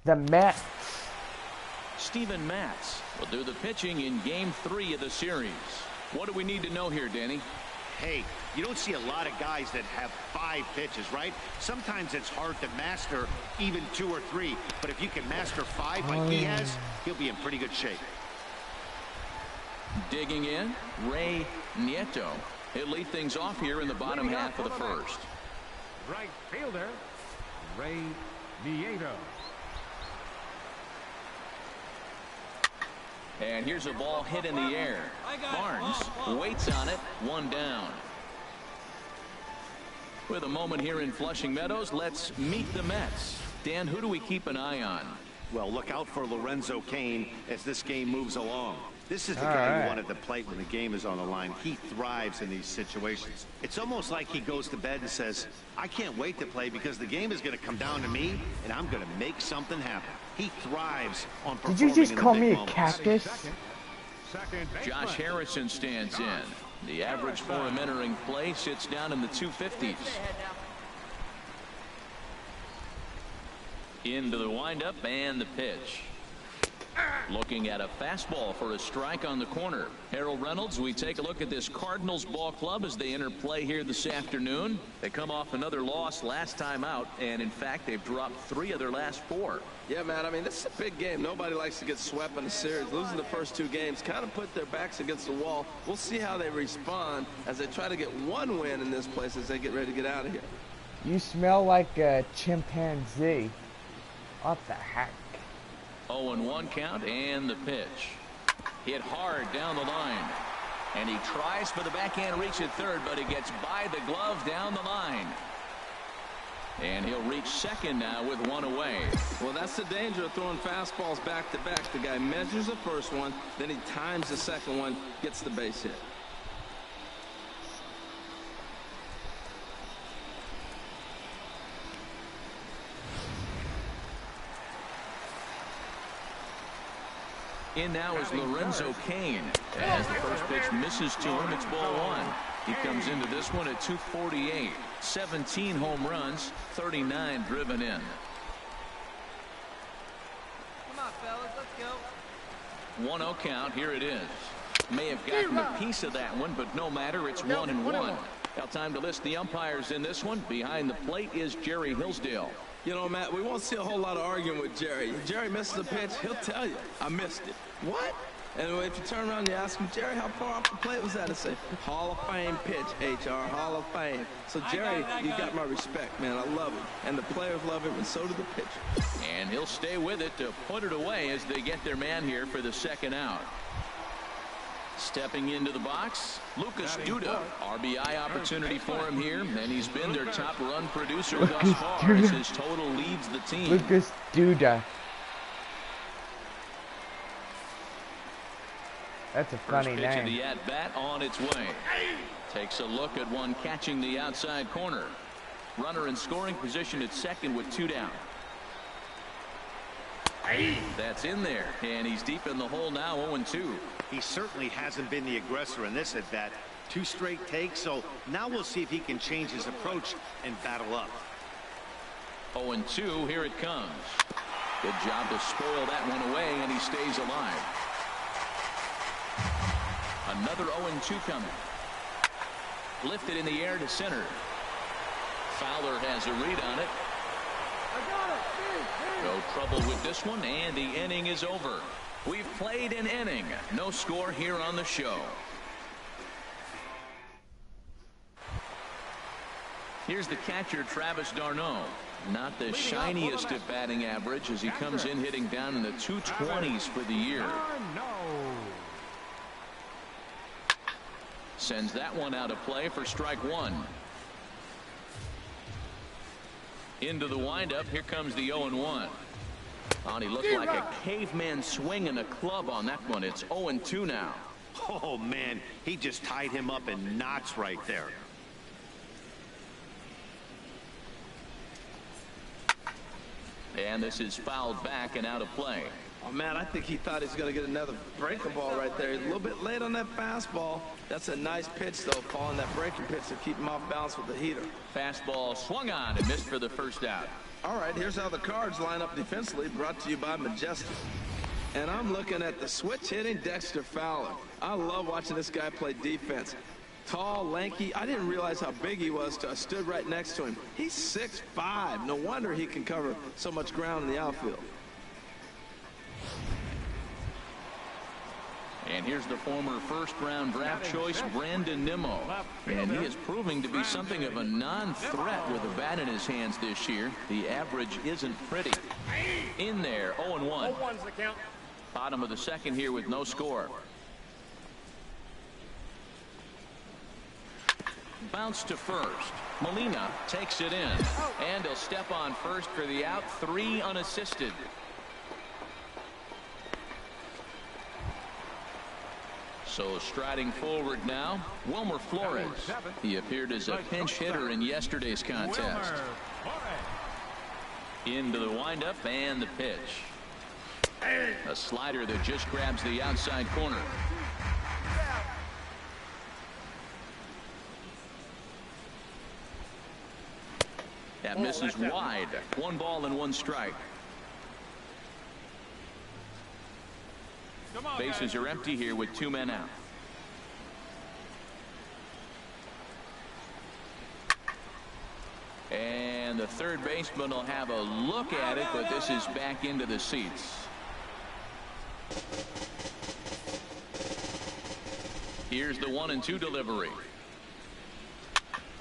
The Mets. Steven Matz will do the pitching in Game 3 of the series. What do we need to know here, Danny? Hey, you don't see a lot of guys that have 5 pitches, right? Sometimes it's hard to master even 2 or 3. But if you can master 5 like he has, he'll be in pretty good shape. Digging in, Ray Nieto. He'll lead things off here in the bottom half of the first. Right fielder, Ray Nieto. And here's a ball hit in the air. Barnes waits on it, 1 down. With a moment here in Flushing Meadows, let's meet the Mets. Dan, who do we keep an eye on? Well, look out for Lorenzo Cain as this game moves along. This is the guy who wanted to play when the game is on the line. He thrives in these situations. It's almost like he goes to bed and says, I can't wait to play because the game is going to come down to me and I'm going to make something happen. He thrives on performing. Did you just call me a moments. cactus? Josh Harrison stands in. The average for him entering play sits down in the 250s. Into the windup and the pitch. Looking at a fastball for a strike on the corner. Harold Reynolds, we take a look at this Cardinals ball club as they enter play here this afternoon. They come off another loss last time out, and in fact they've dropped 3 of their last 4. Yeah, man, I mean, this is a big game. Nobody likes to get swept in a series. Losing the first 2 games kind of put their backs against the wall. We'll see how they respond as they try to get 1 win in this place as they get ready to get out of here. You smell like a chimpanzee. What the heck? 0-1 count and the pitch. Hit hard down the line. And he tries for the backhand reach at third, but he gets by the glove down the line. And he'll reach second now with 1 away. Well, that's the danger of throwing fastballs back to back. The guy measures the first one, then he times the second one, gets the base hit. In now is Lorenzo Cain. As the first pitch misses to him, it's ball 1. He comes into this one at 248. 17 home runs, 39 driven in. Come on, fellas, let's go. 1-0 count. Here it is. May have gotten a piece of that one, but no matter. It's 1-1. Now time to list the umpires in this one. Behind the plate is Jerry Hillsdale. You know, Matt, we won't see a whole lot of arguing with Jerry. If Jerry misses a pitch, he'll tell you, I missed it. What? And if you turn around and you ask him, Jerry, how far off the plate was that? And say, Hall of Fame pitch, HR, Hall of Fame. So, Jerry, you got my respect, man. I love him. And the players love him, and so do the pitchers. And he'll stay with it to put it away as they get their man here for the second out. Stepping into the box, Lucas Duda. RBI opportunity for him here, and he's been their top run producer thus far as his total leads the team. Lucas Duda. That's a funny First pitch name. of the at-bat on its way. Takes a look at one catching the outside corner. Runner in scoring position at second with 2 down. That's in there, and he's deep in the hole now, 0-2. He certainly hasn't been the aggressor in this at bat. 2 straight takes, so now we'll see if he can change his approach and battle up. 0-2, here it comes. Good job to spoil that one away, and he stays alive. Another 0-2 coming. Lifted in the air to center. Fowler has a read on it. No trouble with this one, and the inning is over. We've played an inning. No score here on the show. Here's the catcher, Travis d'Arnaud. Not the shiniest of batting average as he comes in hitting down in the 220s for the year. Sends that one out of play for strike 1. Into the windup. Here comes the 0-1. Oh, he looked like a caveman swinging a club on that one. It's 0-2 now. Oh, man, he just tied him up in knots right there. And this is fouled back and out of play. Oh, man, I think he thought he was going to get another breaking ball right there. He's a little bit late on that fastball. That's a nice pitch, though, following that breaking pitch to keep him off balance with the heater. Fastball swung on and missed for the first out. All right, here's how the Cards line up defensively, brought to you by Majestic. And I'm looking at the switch hitting Dexter Fowler. I love watching this guy play defense. Tall, lanky. I didn't realize how big he was till I stood right next to him. He's 6'5". No wonder he can cover so much ground in the outfield. And here's the former first-round draft choice, Brandon Nimmo. And he is proving to be something of a non-threat with a bat in his hands this year. The average isn't pretty. In there, 0-1. Bottom of the second here with no score. Bounce to first. Molina takes it in. And he'll step on first for the out. 3 unassisted. So striding forward now, Wilmer Flores. He appeared as a pinch hitter in yesterday's contest. Into the windup and the pitch. A slider that just grabs the outside corner. That misses wide. 1 ball and 1 strike. Bases are empty here with 2 men out. And the third baseman will have a look at it, but this is back into the seats. Here's the 1-2 delivery.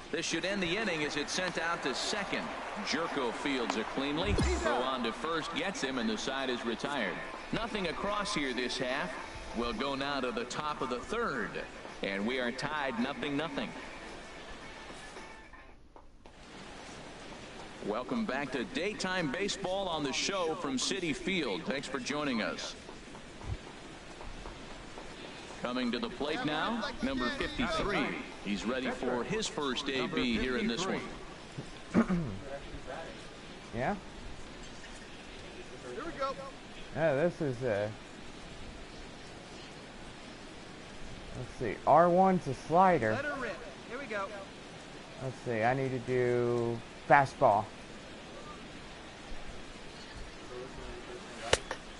This should end the inning as it's sent out to second. Jerko fields it cleanly. Throw on to first gets him, and the side is retired. Nothing across here this half. We'll go now to the top of the third. And we are tied 0-0. Welcome back to daytime baseball on the show from Citi Field. Thanks for joining us. Coming to the plate now, number 53. He's ready for his first AB here in this one. Yeah? Here we go. Yeah, this is a... Let's see. R1's a slider. Let her rip. Here we go. Let's see. I need to do fastball.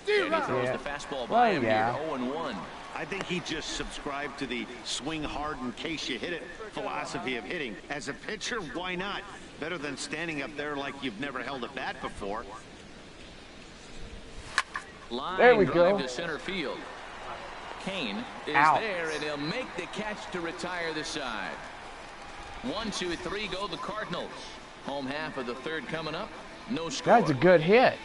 And he throws the fastball by him here, 0-1. I think he just subscribed to the swing hard in case you hit it philosophy of hitting. As a pitcher, why not? Better than standing up there like you've never held a bat before. Line there we drive go. To center field. Kane is Out. there, and he'll make the catch to retire the side. 1, 2, 3 go the Cardinals. Home half of the third coming up. No score. That's a good hit.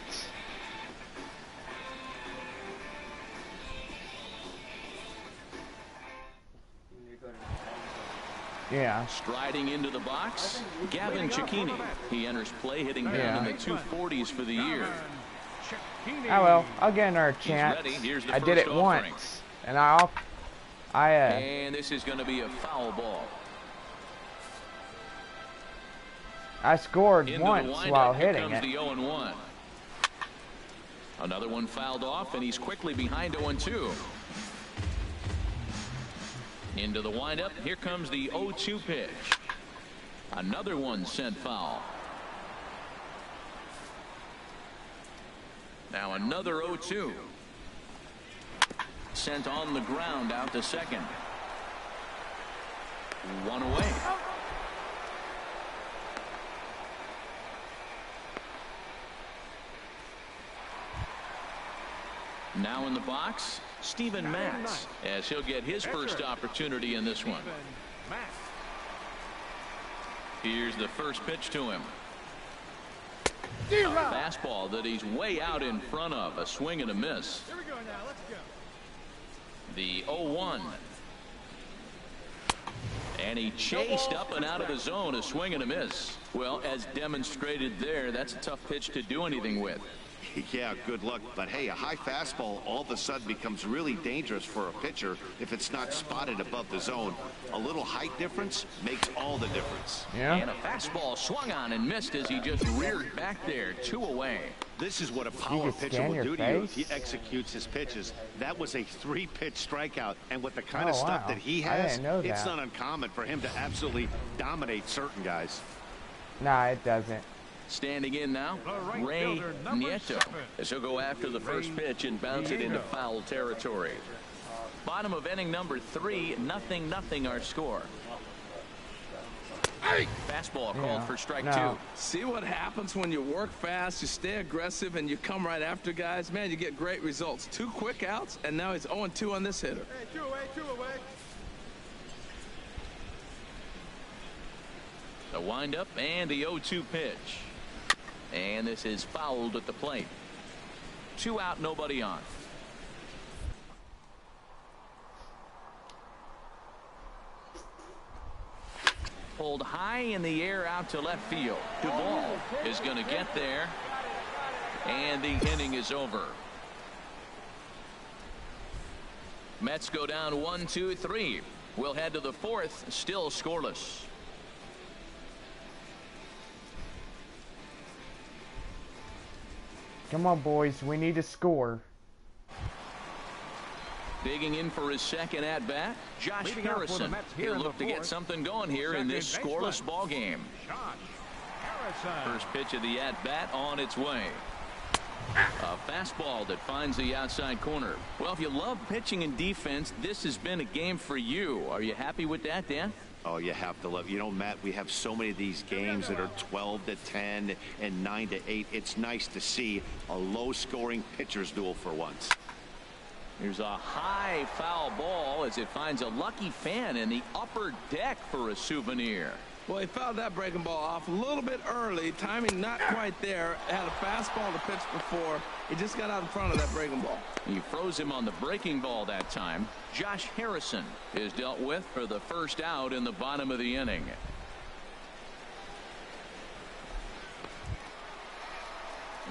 Yeah. Striding into the box, Gavin Cecchini. He enters play hitting down in the 240s for the year. Oh well, I'll get another chance. I did it once, and and this is going to be a foul ball. I scored Into once while hitting comes it. The 0-1. Another one fouled off, and he's quickly behind 0-2. Into the windup. Here comes the 0-2 pitch. Another one sent foul. Now another 0-2. Sent on the ground out to second. 1 away. Now in the box, Steven Matz, as he'll get his first opportunity in this one. Here's the first pitch to him. A fastball that he's way out in front of. A swing and a miss. Here we go now. Let's go. The 0-1. And he chased up and out of the zone. A swing and a miss. Well, as demonstrated there, that's a tough pitch to do anything with. Yeah, good luck. But hey, a high fastball all of a sudden becomes really dangerous for a pitcher if it's not spotted above the zone. A little height difference makes all the difference. Yeah. And a fastball swung on and missed as he just reared back there. 2 away. This is what a power pitcher will do to you if he executes his pitches. That was a 3-pitch strikeout, and with the kind of stuff that he has, it's not uncommon for him to absolutely dominate certain guys. Nah, it doesn't. Standing in now, Ray Nieto, as he'll go after the first pitch and bounce it into foul territory. Bottom of inning number 3, 0-0 our score. Fastball called for strike 2. See what happens when you work fast, you stay aggressive, and you come right after guys? Man, you get great results. 2 quick outs, and now he's 0-2 on this hitter. Hey, 2 away, 2 away. The windup and the 0-2 pitch. And this is fouled at the plate. 2 out, nobody on. Pulled high in the air out to left field. Duvall is going to get there. And the inning is over. Mets go down 1-2-3. We'll head to the 4th, still scoreless. Come on, boys. We need to score. Digging in for his second at-bat, Josh Harrison. He'll look to get something going here in this scoreless ball game. First pitch of the at-bat on its way. A fastball that finds the outside corner. Well, if you love pitching and defense, this has been a game for you. Are you happy with that, Dan? Oh, you have to love. You know, Matt, we have so many of these games that are 12-10 and 9-8. It's nice to see a low-scoring pitcher's duel for once. Here's a high foul ball as it finds a lucky fan in the upper deck for a souvenir. Well, he fouled that breaking ball off a little bit early. Timing not quite there. Had a fastball to pitch before. He just got out in front of that breaking ball. He froze him on the breaking ball that time. Josh Harrison is dealt with for the first out in the bottom of the inning.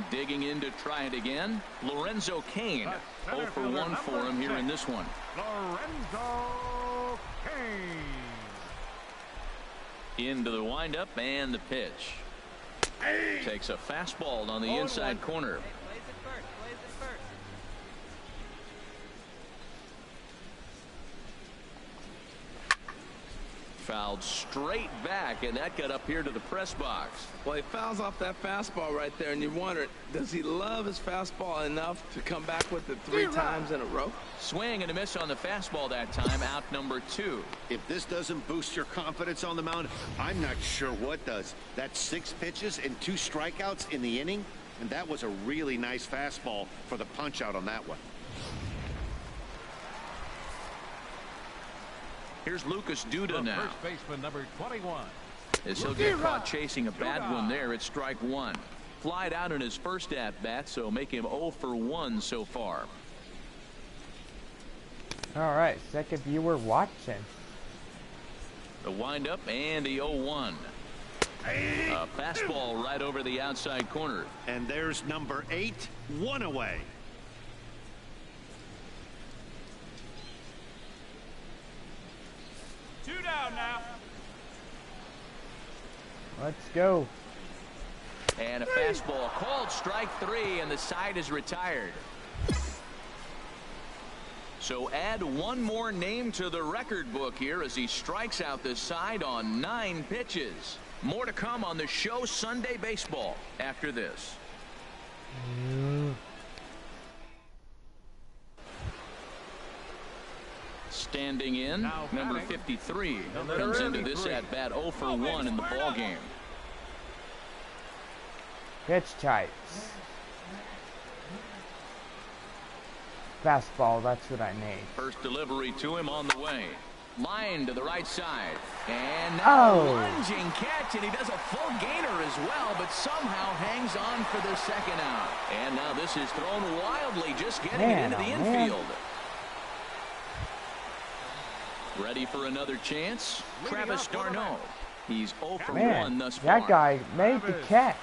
Digging in to try it again, Lorenzo Cain. 0 for 1 for him here in this one. Lorenzo Cain. Into the windup and the pitch. Takes a fastball on the inside corner. Plays it first. Plays it first. Fouled straight back, and that got up here to the press box. Well, he fouls off that fastball right there, and you wonder, does he love his fastball enough to come back with it 3 times in a row? Swing and a miss on the fastball that time, out number 2. If this doesn't boost your confidence on the mound, I'm not sure what does. That's 6 pitches and 2 strikeouts in the inning, and that was a really nice fastball for the punch out on that one. Here's Lucas Duda now. First baseman number 21. As he'll get caught chasing a bad one there at strike 1. Flied out in his first at-bat, so make him 0 for 1 so far. All right, second viewer watching. The windup and the 0-1. A fastball right over the outside corner. And there's number 8, 1 away. Two down now. Let's go. And a fastball called strike 3, and the side is retired. So add one more name to the record book here as he strikes out the side on 9 pitches. More to come on the show Sunday Baseball after this. Standing in, number 53 comes into this at-bat 0 for 1 in the ball game. Pitch tight. Fastball, that's what I need. First delivery to him on the way. Line to the right side. And now a lunging catch, and he does a full gainer as well, but somehow hangs on for the second out. And now this is thrown wildly, just getting it into the infield. Ready for another chance? Travis d'Arnaud. He's 0 for 1 thus far. That guy made the catch.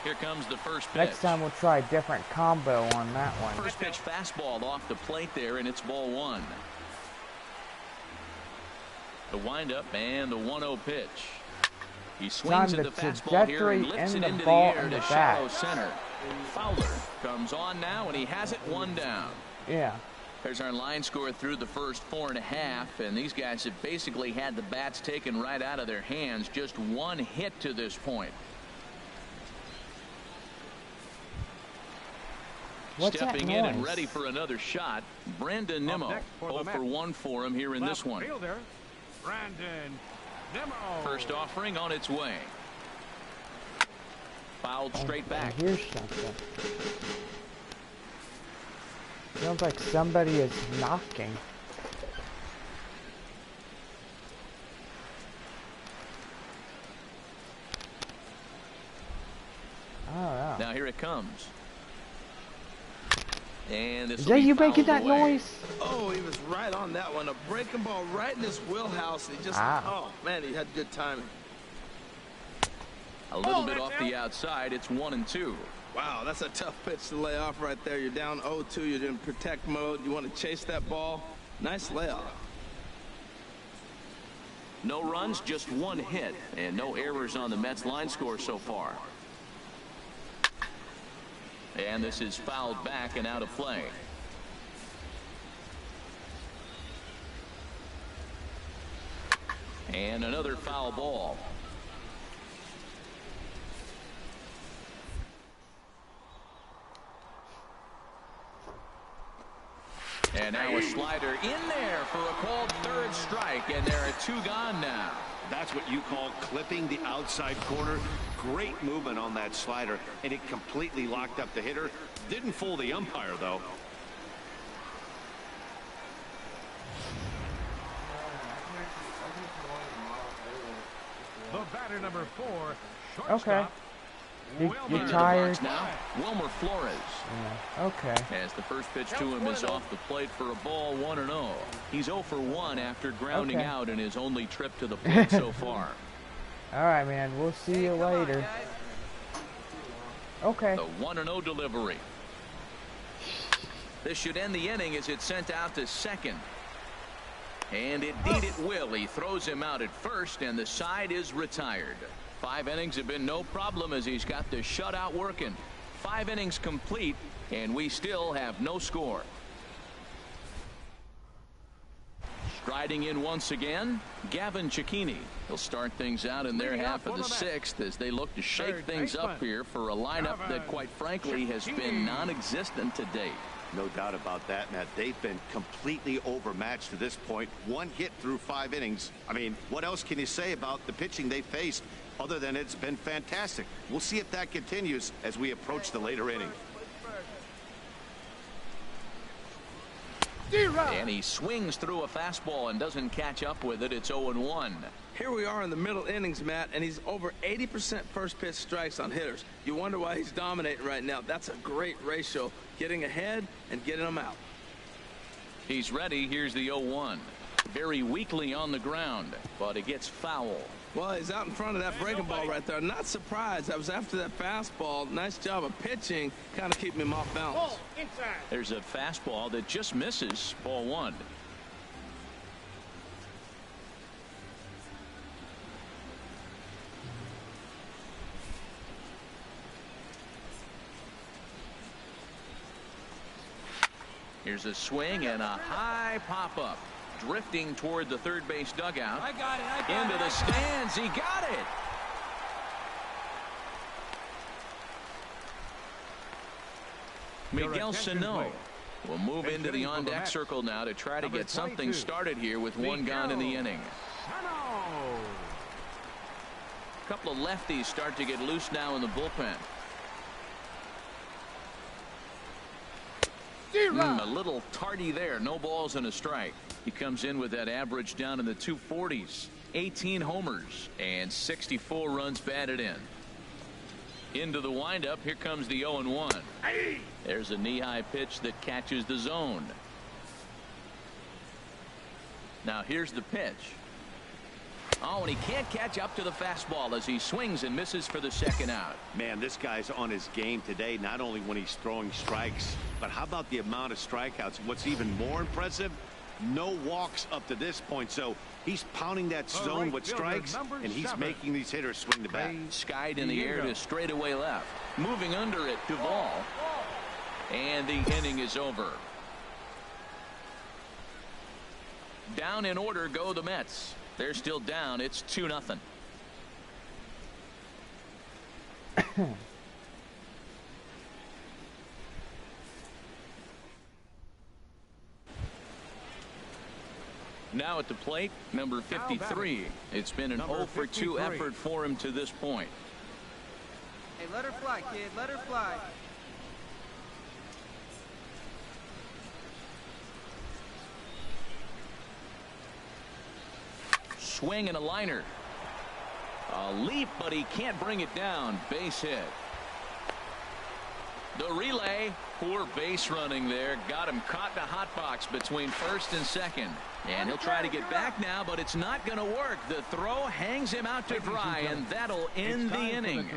Here comes the first pitch. Next time we'll try a different combo on that one. First pitch fastball off the plate there, and it's ball 1. The windup and the 1-0 pitch. He swings at the fastball here and lifts it into the air to shallow center. Fowler comes on now, and he has it 1 down. Yeah. There's our line score through the first 4.5, and these guys have basically had the bats taken right out of their hands. Just one hit to this point. What's Stepping that in noise? and ready for another shot, Brandon Nimmo. 0 for 1 for him here in this one. Fielder, Brandon Nimmo. First offering on its way. Fouled straight back. I hear something. Sounds like somebody is knocking. Oh, yeah. Now here it comes. And this Is will that be you making fouled that away. noise? Oh, he was right on that one. A breaking ball right in his wheelhouse. He just, oh, man, he had good timing. A little bit off the outside. It's 1-2. Wow, that's a tough pitch to lay off right there. You're down 0-2. You're in protect mode. You want to chase that ball. Nice layoff. No runs, just one hit, and no errors on the Mets line score so far. And this is fouled back and out of play. And another foul ball. And now a slider in there for a called third strike, and there are 2 gone now. That's what you call clipping the outside corner. Great movement on that slider, and it completely locked up the hitter. Didn't fool the umpire, though. The batter number 4, Okay. shortstop. You Wilmer. tired? Now, Wilmer Flores. Yeah. Okay. As the first pitch to him is off the plate for a ball, 1-0. He's 0 for 1 after grounding Okay. out in his only trip to the plate so far. All right, man. We'll see you Come on, later. guys. Okay. The 1-0 delivery. This should end the inning as it's sent out to second. And indeed it will. He throws him out at first, and the side is retired. 5 innings have been no problem as he's got the shutout working. 5 innings complete, and we still have no score. Striding in once again, Gavin Cicchini. He'll start things out in their half of the 6th as they look to shake things up here for a lineup that, quite frankly, has been non-existent to date. No doubt about that, Matt. They've been completely overmatched to this point. 1 hit through 5 innings. I mean, what else can you say about the pitching they faced other than it's been fantastic? We'll see if that continues as we approach the later innings. And he swings through a fastball and doesn't catch up with it. It's 0-1. Here we are in the middle innings, Matt, and he's over 80% first pitch strikes on hitters. You wonder why he's dominating right now. That's a great ratio, getting ahead and getting them out. He's ready. Here's the 0-1. Very weakly on the ground, but it gets foul. Well, he's out in front of that breaking ball right there. Not surprised. I was after that fastball. Nice job of pitching, kind of keeping him off balance. There's a fastball that just misses. Ball 1. Here's a swing and a high pop-up. Drifting toward the third base dugout. I got it. Into the stands. He got it. Miguel Sano will move into the on-deck circle now to try to get something started here with 1 gone in the inning. A couple of lefties start to get loose now in the bullpen. A little tardy there. No balls and a strike. He comes in with that average down in the 240s. 18 homers and 64 runs batted in. Into the windup. Here comes the 0-1. There's a knee-high pitch that catches the zone. Now here's the pitch. Oh, and he can't catch up to the fastball as he swings and misses for the second out. Man, this guy's on his game today, not only when he's throwing strikes, but how about the amount of strikeouts? What's even more impressive, no walks up to this point. So he's pounding that zone with strikes, and he's making these hitters swing the bat. Skied in the air to straightaway left. Moving under it, Duvall. And the inning is over. Down in order go the Mets. They're still down. It's 2-0. Now at the plate, number 53. It's been an 0 for 2 effort for him to this point. Hey, let her fly, kid. Let her fly. Swing and a liner. A leap, but he can't bring it down. Base hit. The relay. Poor base running there. Got him caught in a hot box between first and second. And he'll try to get back now, but it's not going to work. The throw hangs him out to dry, and that'll end the inning.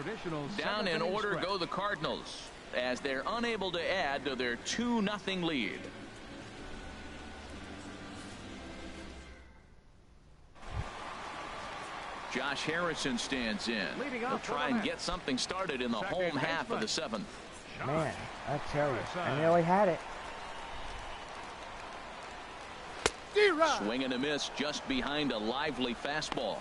Down in order go the Cardinals, as they're unable to add to their 2-0 lead. Josh Harrison stands in. He'll try and get something started in the home half of the 7th. Man, I tell you, I nearly had it. Swing and a miss just behind a lively fastball.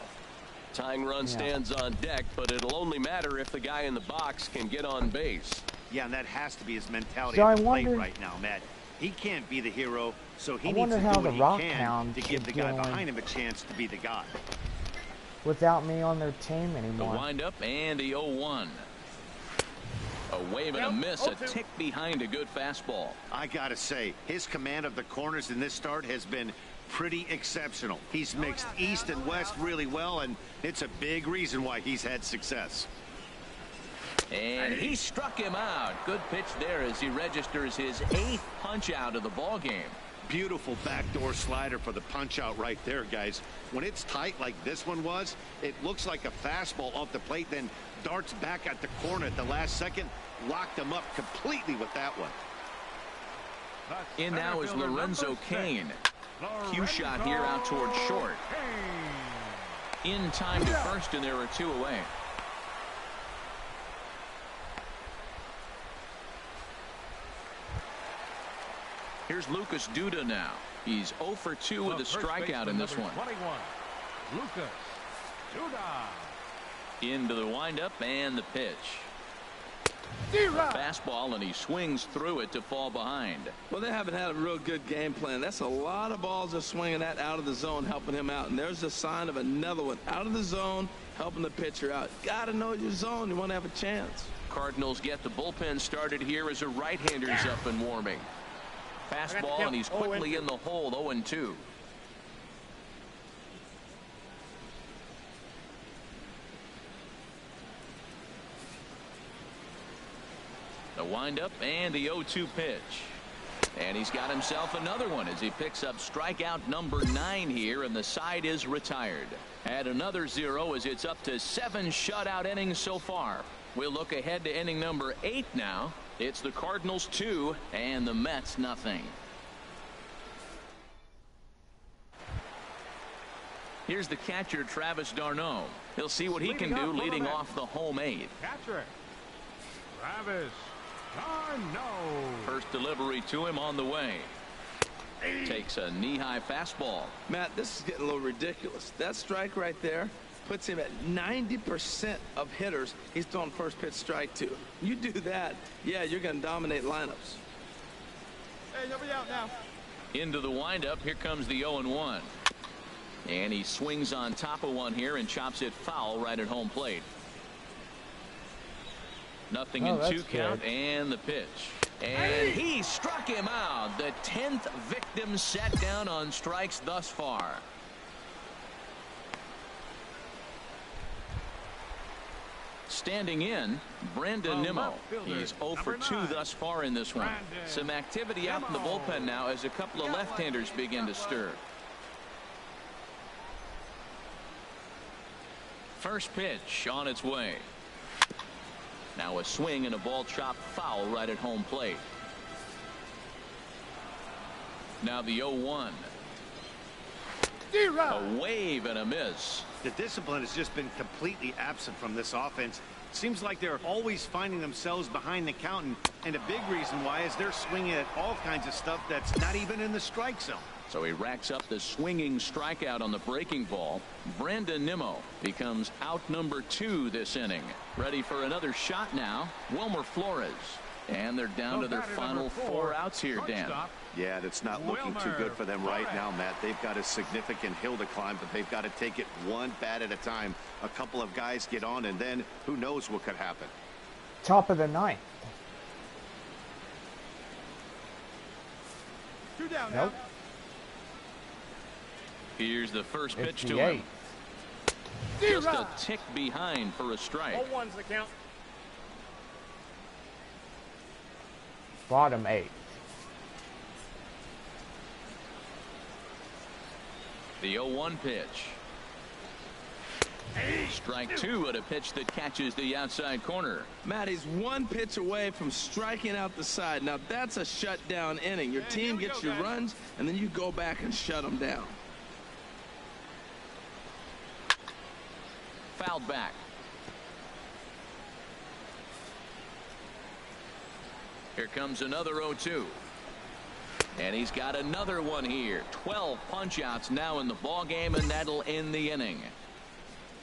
Tying run stands on deck, but it'll only matter if the guy in the box can get on base. Yeah, and that has to be his mentality So at the I plate wonder- right now, Matt. He can't be the hero, so he I needs wonder to how do the what Rock he can Hounds to give the are guy doing. behind him a chance to be the guy. Without me on their team The anymore. windup and the 0-1. A wave and a miss, a tick behind a good fastball. I gotta say, his command of the corners in this start has been pretty exceptional. He's mixed east and west really well, and it's a big reason why he's had success. And he struck him out. Good pitch there as he registers his 8th punch out of the ball game. Beautiful backdoor slider for the punch out right there, guys. When it's tight like this one was, it looks like a fastball off the plate, then darts back at the corner at the last second. Locked him up completely with that one. In now is Lorenzo Cain. Cue shot here out towards short. In time to first, and there are 2 away. Here's Lucas Duda now. He's 0 for 2 with a strikeout in this one. 21, Lucas Duda. Into the windup and the pitch. A fastball, and he swings through it to fall behind. Well, they haven't had a real good game plan. That's a lot of balls they're swinging at out of the zone, helping him out. And there's a sign of another one out of the zone, helping the pitcher out. Got to know your zone. You want to have a chance. Cardinals get the bullpen started here as a right-hander's up and warming. Fastball, and he's quickly in the hole. 0-2. The windup and the 0-2 pitch. And he's got himself another one as he picks up strikeout number 9 here, and the side is retired. Add another 0 as it's up to 7 shutout innings so far. We'll look ahead to inning number 8 now. It's the Cardinals 2 and the Mets nothing. Here's the catcher, Travis d'Arnaud. He'll see what he can do leading off the home 8th. Catcher, Travis d'Arnaud. First delivery to him on the way. Takes a knee-high fastball. Matt, this is getting a little ridiculous. That strike right there puts him at 90% of hitters he's throwing first pitch strike to. You do that, yeah, you're going to dominate lineups. Hey, you'll be out now. Into the windup. Here comes the 0-1. And he swings on top of one here and chops it foul right at home plate. Nothing in 2 count, and the pitch. And he struck him out. The 10th victim set down on strikes thus far. Standing in, Brandon Nimmo. He's 0 for 2 thus far in this one. Some activity out in the bullpen now as a couple of left-handers begin to stir. First pitch on its way. Now a swing and a ball chopped foul right at home plate. Now the 0-1. A wave and a miss. The discipline has just been completely absent from this offense. Seems like they're always finding themselves behind the count, and a big reason why is they're swinging at all kinds of stuff that's not even in the strike zone. So he racks up the swinging strikeout on the breaking ball. Brandon Nimmo becomes out number 2 this inning. Ready for another shot now. Wilmer Flores. And they're down to their final 4 outs here, Dan. Yeah, that's not looking too good for them right now, Matt. They've got a significant hill to climb, but they've got to take it one bat at a time. A couple of guys get on, and then who knows what could happen. Top of the ninth. 2 down Nope. now. Here's the first pitch to 58. him. Just a tick behind for a strike. 0-1's the count. Bottom 8. The 0-1 pitch. Strike 2 at a pitch that catches the outside corner. Matt, he's 1 pitch away from striking out the side. Now, that's a shutdown inning. Your team gets your runs, and then you go back and shut them down. Fouled back. Here comes another 0-2. And he's got another one here. 12 punch-outs now in the ball game, and that'll end the inning.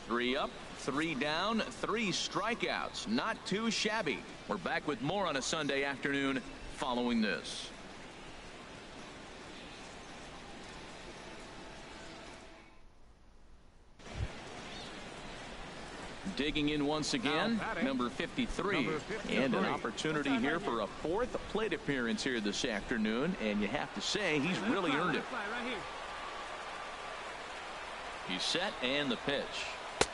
3 up, 3 down, 3 strikeouts. Not too shabby. We're back with more on a Sunday afternoon following this. Digging in once again, number 53. And an opportunity here for a 4th plate appearance here this afternoon. And you have to say, he's really earned it. He's set, and the pitch.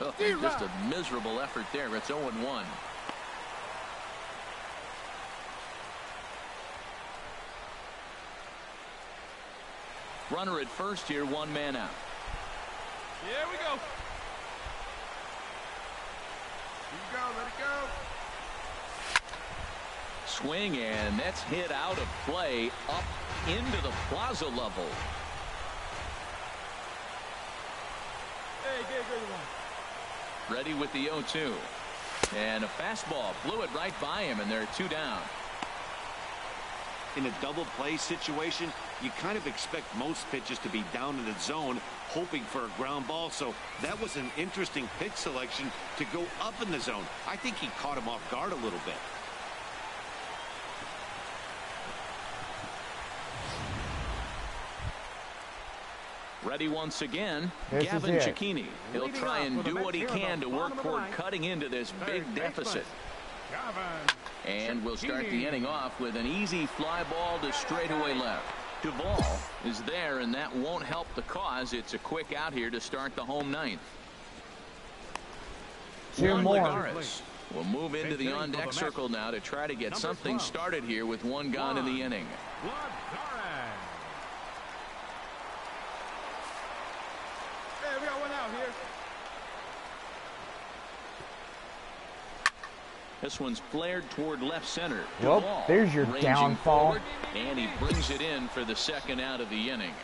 Oh, just a miserable effort there. It's 0-1. Runner at first here, 1 man out. Here we go. Let it go. Swing, and that's hit out of play up into the plaza level. Hey, good one. Ready with the 0-2. And a fastball blew it right by him, and they're 2 down. In a double play situation, you kind of expect most pitches to be down in the zone, hoping for a ground ball. So that was an interesting pitch selection to go up in the zone. I think he caught him off guard a little bit. Ready once again, This Gavin is it. Cicchini. He'll try and do what he can to work toward cutting into this big deficit. And we'll start the inning off with an easy fly ball to straightaway left. Duvall is there, and that won't help the cause. It's a quick out here to start the home 9th. 2 Juan more. Lagares will move into the on-deck circle now to try to get something started here with 1 gone in the inning. Hey, we got 1 out here. This one's flared toward left center. Well, Duvall there's your ranging downfall. forward, and he brings it in for the 2nd out of the inning.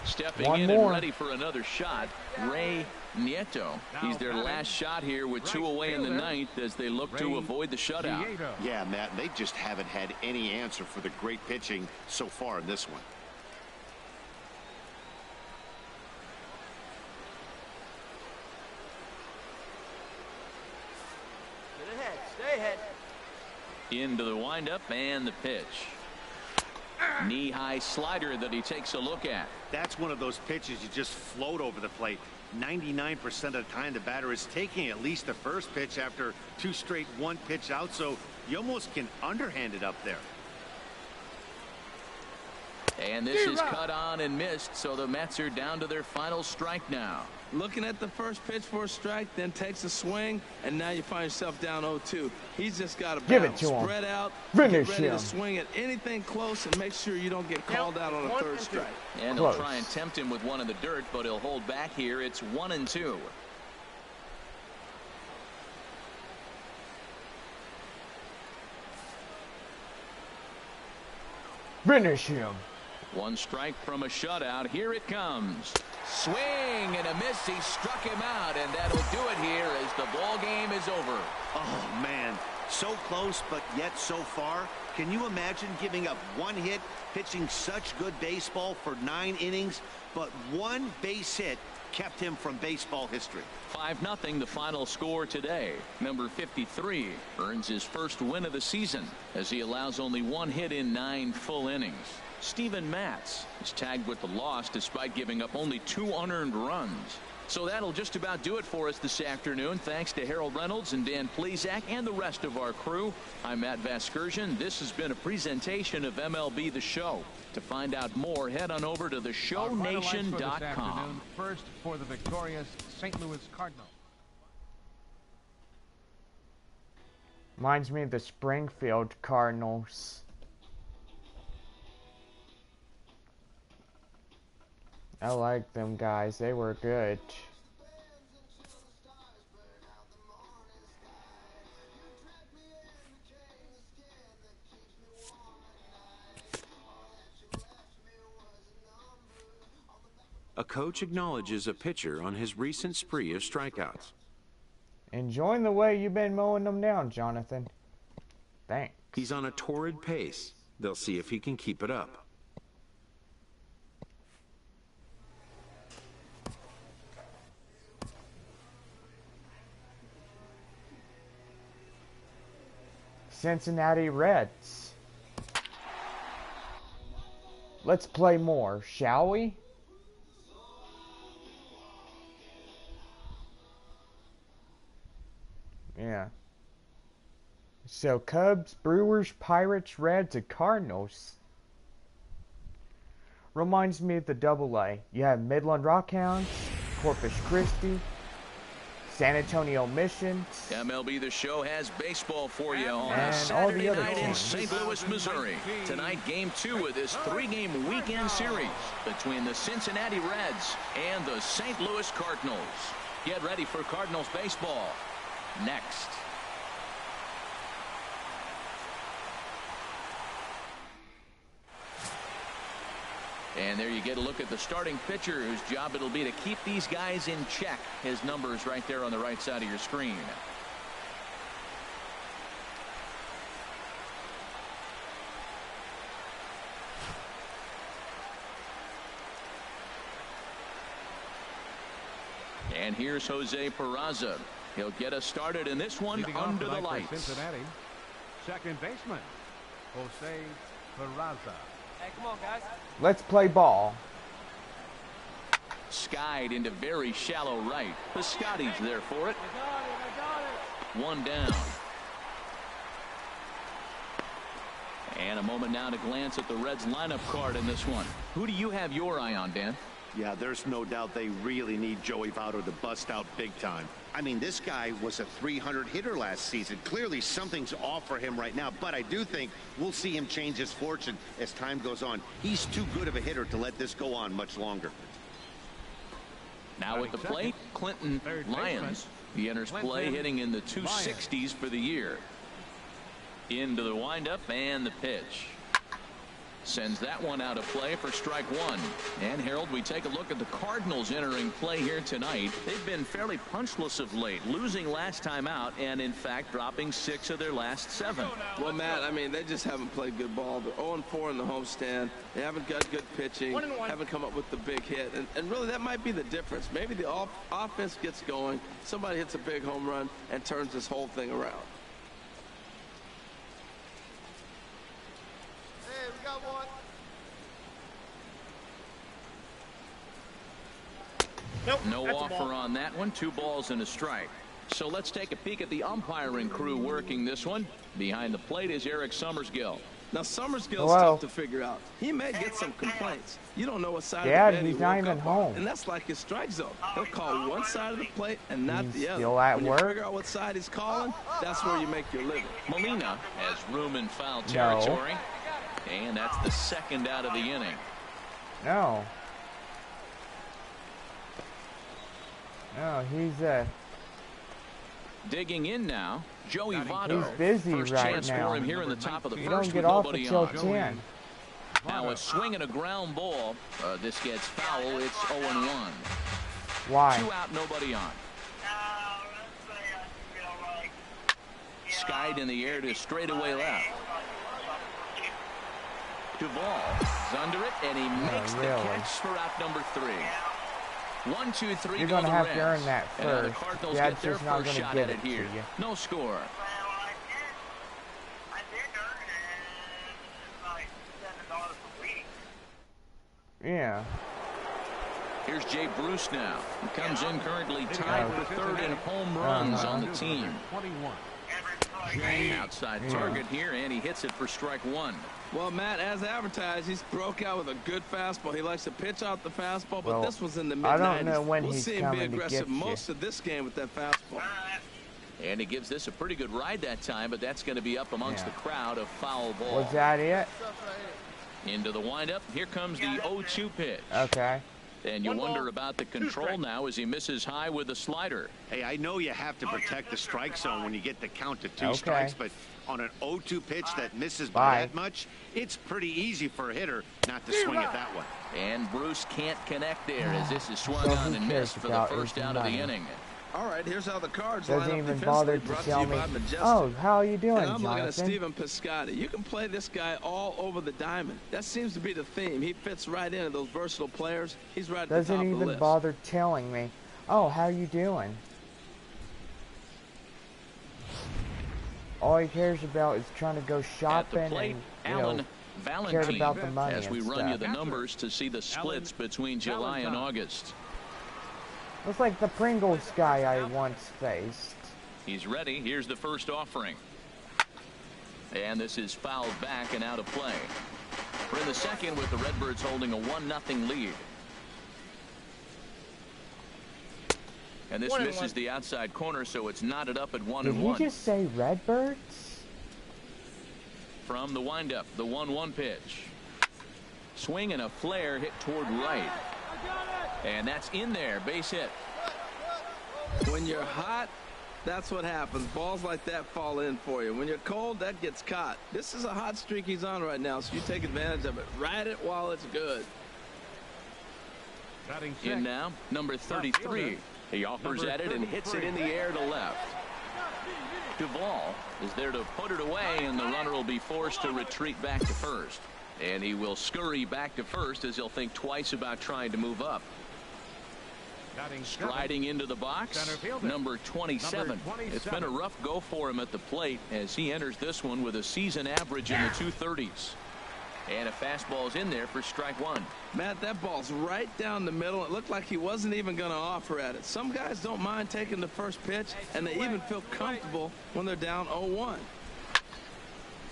Stepping 1 in more. and ready for another shot, Ray Nieto. He's their last shot here with 2 away in the 9th as they look to avoid the shutout. Yeah, Matt, they just haven't had any answer for the great pitching so far in this one. Get ahead. Stay ahead. Into the windup and the pitch. Knee-high slider that he takes a look at. That's one of those pitches you just float over the plate. 99% of the time the batter is taking at least the first pitch after 2 straight 1-pitch out, so you almost can underhand it up there. And this is cut on and missed, so the Mets are down to their final strike now. Looking at the first pitch for a strike, then takes a swing, and now you find yourself down 0-2. He's just got to Give it to him. spread out, Finish get ready him. to swing at anything close, and make sure you don't get called out on a 3rd strike. And Close. they'll try and tempt him with one in the dirt, but he'll hold back here. It's 1-2. Finish him. One strike from a shutout. Here it comes. Swing and a miss. He struck him out, and that'll do it here as the ball game is over. Oh, man. So close, but yet so far. Can you imagine giving up one hit, pitching such good baseball for 9 innings, but one base hit kept him from baseball history? 5-0 the final score today. Number 53 earns his first win of the season as he allows only one hit in 9 full innings. Steven Matz is tagged with the loss despite giving up only 2 unearned runs. So that'll just about do it for us this afternoon. Thanks to Harold Reynolds and Dan Plesac and the rest of our crew. I'm Matt Vasgersian. This has been a presentation of MLB The Show. To find out more, head on over to theshownation.com. First for the victorious St. Louis Cardinals. Reminds me of the Springfield Cardinals. I like them guys. They were good. A coach acknowledges a pitcher on his recent spree of strikeouts. Enjoying the way you've been mowing them down, Jonathan. Thanks. He's on a torrid pace. They'll see if he can keep it up. Cincinnati Reds. Let's play more, shall we? Yeah. So Cubs, Brewers, Pirates, Reds, and Cardinals. Reminds me of the Double-A. You have Midland Rockhounds, Corpus Christi, San Antonio Missions. MLB The Show has baseball for you on a and Saturday all the other night in teams. St. Louis, Missouri. Tonight, Game 2 of this 3-game weekend series between the Cincinnati Reds and the St. Louis Cardinals. Get ready for Cardinals baseball next. And there you get a look at the starting pitcher whose job it'll be to keep these guys in check. His number is right there on the right side of your screen. And here's Jose Peraza. He'll get us started in this one under the lights. Cincinnati, second baseman, Jose Peraza. Hey, come on, guys. Let's play ball. Skied into very shallow right. Piscotty's there for it. I got it. One down. And a moment now to glance at the Reds lineup card in this one. Who do you have your eye on, Dan? Yeah, there's no doubt they really need Joey Votto to bust out big time. I mean, this guy was a 300 hitter last season. Clearly something's off for him right now, but I do think we'll see him change his fortune as time goes on. He's too good of a hitter to let this go on much longer. Now at the plate, Clinton Lyons. He enters play hitting in the 260s for the year. Into the windup and the pitch. Sends that one out of play for strike one. And Harold, we take a look at the Cardinals entering play here tonight. They've been fairly punchless of late, losing last time out and in fact dropping 6 of their last 7. Well, Matt, I mean, they just haven't played good ball. They're 0-4 in the homestand. They haven't got good pitching, haven't come up with the big hit. And really, that might be the difference. Maybe the offense gets going, somebody hits a big home run and turns this whole thing around. Hey, we got one. No offer on that one. 2 balls and a strike. So let's take a peek at the umpiring crew working this one. Behind the plate is Eric Summersgill. Now, Summersgill's tough to figure out. He may get some complaints. You don't know what side of the bed he's not even home. And that's like his strike zone. He'll call one side of the plate and not the other. Still at when work? you figure out what side he's calling, that's where you make your living. Molina has room in foul territory. And that's the second out of the inning. No, he's Digging in now, Joey Votto. He's busy First right chance now. for him here in the top of the You first don't get with off nobody until on. 10. Now a swing and a ground ball. This gets foul. It's 0-1. Why? 2 out, nobody on. Skied in the air to straightaway left. Duvall is under it, and he makes the catch for out number 3. 1, 2, 3. You're going to have to earn that The first. Cardinals Dad's get their just not first going to shot give at it it to here. you. No score. Yeah. Here's Jay Bruce now. He comes in currently tied for 3rd in home runs on the team. 21. Outside target here, and he hits it for strike 1. Well, Matt, as advertised, he's broke out with a good fastball. He likes to pitch out the fastball, but this was in the mid-90s. I don't know when we'll he's see him be coming to aggressive get you. most of this game with that fastball. And he gives this a pretty good ride that time, but that's going to be up amongst the crowd. A foul ball. Was that it? Into the windup. Here comes the 0-2 pitch. Okay. And you wonder about the control now as he misses high with a slider. Hey, I know you have to protect the strike zone when you get the count to 2 strikes, but on an 0-2 pitch that misses by that much, it's pretty easy for a hitter not to swing it that way. And Bruce can't connect there as this is swung on and missed for the first out of the inning. All right, here's how the Cards line up Doesn't even defensively, bother to brought to tell you me, by Majestic. oh, how are you doing, And I'm looking at Jonathan? Stephen Piscotty. You can play this guy all over the diamond. That seems to be the theme. He fits right into those versatile players. He's right at the top Doesn't of the even list. bother telling me, oh, how you doing? All he cares about is trying to go At shopping the plate, and, Alan cared Valentine, about the money as we and run you stuff. the numbers to see the splits between July and August. Looks like the Pringles guy I once faced. He's ready. Here's the first offering. And this is fouled back and out of play. We're in the second with the Redbirds holding a 1-0 lead. And this misses the outside corner, so it's knotted up at 1-1. Did he just say Redbirds? From the windup, the 1-1 pitch. Swing and a flare hit toward right. And that's in there, base hit. When you're hot, that's what happens. Balls like that fall in for you. When you're cold, that gets caught. This is a hot streak he's on right now, so you take advantage of it. Ride it while it's good. In now, number 33. He offers at it and hits it in the air to left. Duvall is there to put it away, and the runner will be forced to retreat back to first. And he will scurry back to first as he'll think twice about trying to move up. Striding into the box, number 27. It's been a rough go for him at the plate as he enters this one with a season average in the 230s. And a fastball's in there for strike 1. Matt, that ball's right down the middle. It looked like he wasn't even going to offer at it. Some guys don't mind taking the first pitch, and they even feel comfortable when they're down 0-1.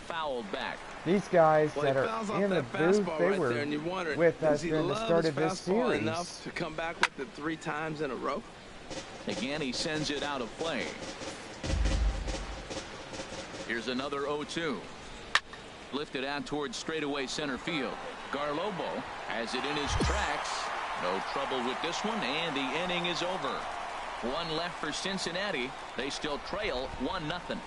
Fouled back. These guys Well, that he fouls are off in the that booth, fastball they right were there, and you wonder, with does us he during the love start his of this fastball series. enough to come back with it 3 times in a row? Again, he sends it out of play. Here's another 0-2. Lifted out towards straightaway center field. Garlobo has it in his tracks. No trouble with this one, and the inning is over. 1 left for Cincinnati. They still trail 1-0.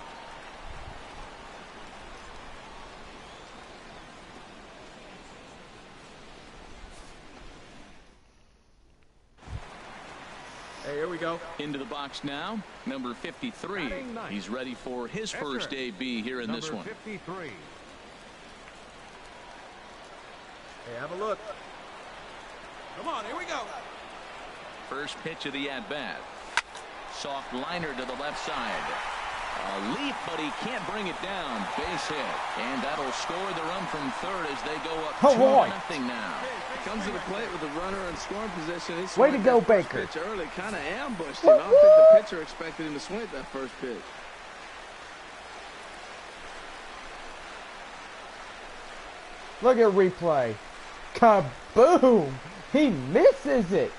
Hey, here we go. Into the box now, number 53. He's ready for his first AB here in this one. 53. Hey, have a look. Come on, here we go. First pitch of the at-bat. Soft liner to the left side. A leap, but he can't bring it down. Base hit. And that'll score the run from third as they go up 2-0 now. He comes to the plate with the runner in scoring position. He Way to go, that first Baker. pitch early, kind of ambushed him. I don't think the pitcher expected him to swing at that first pitch. Look at replay. Kaboom! He misses it.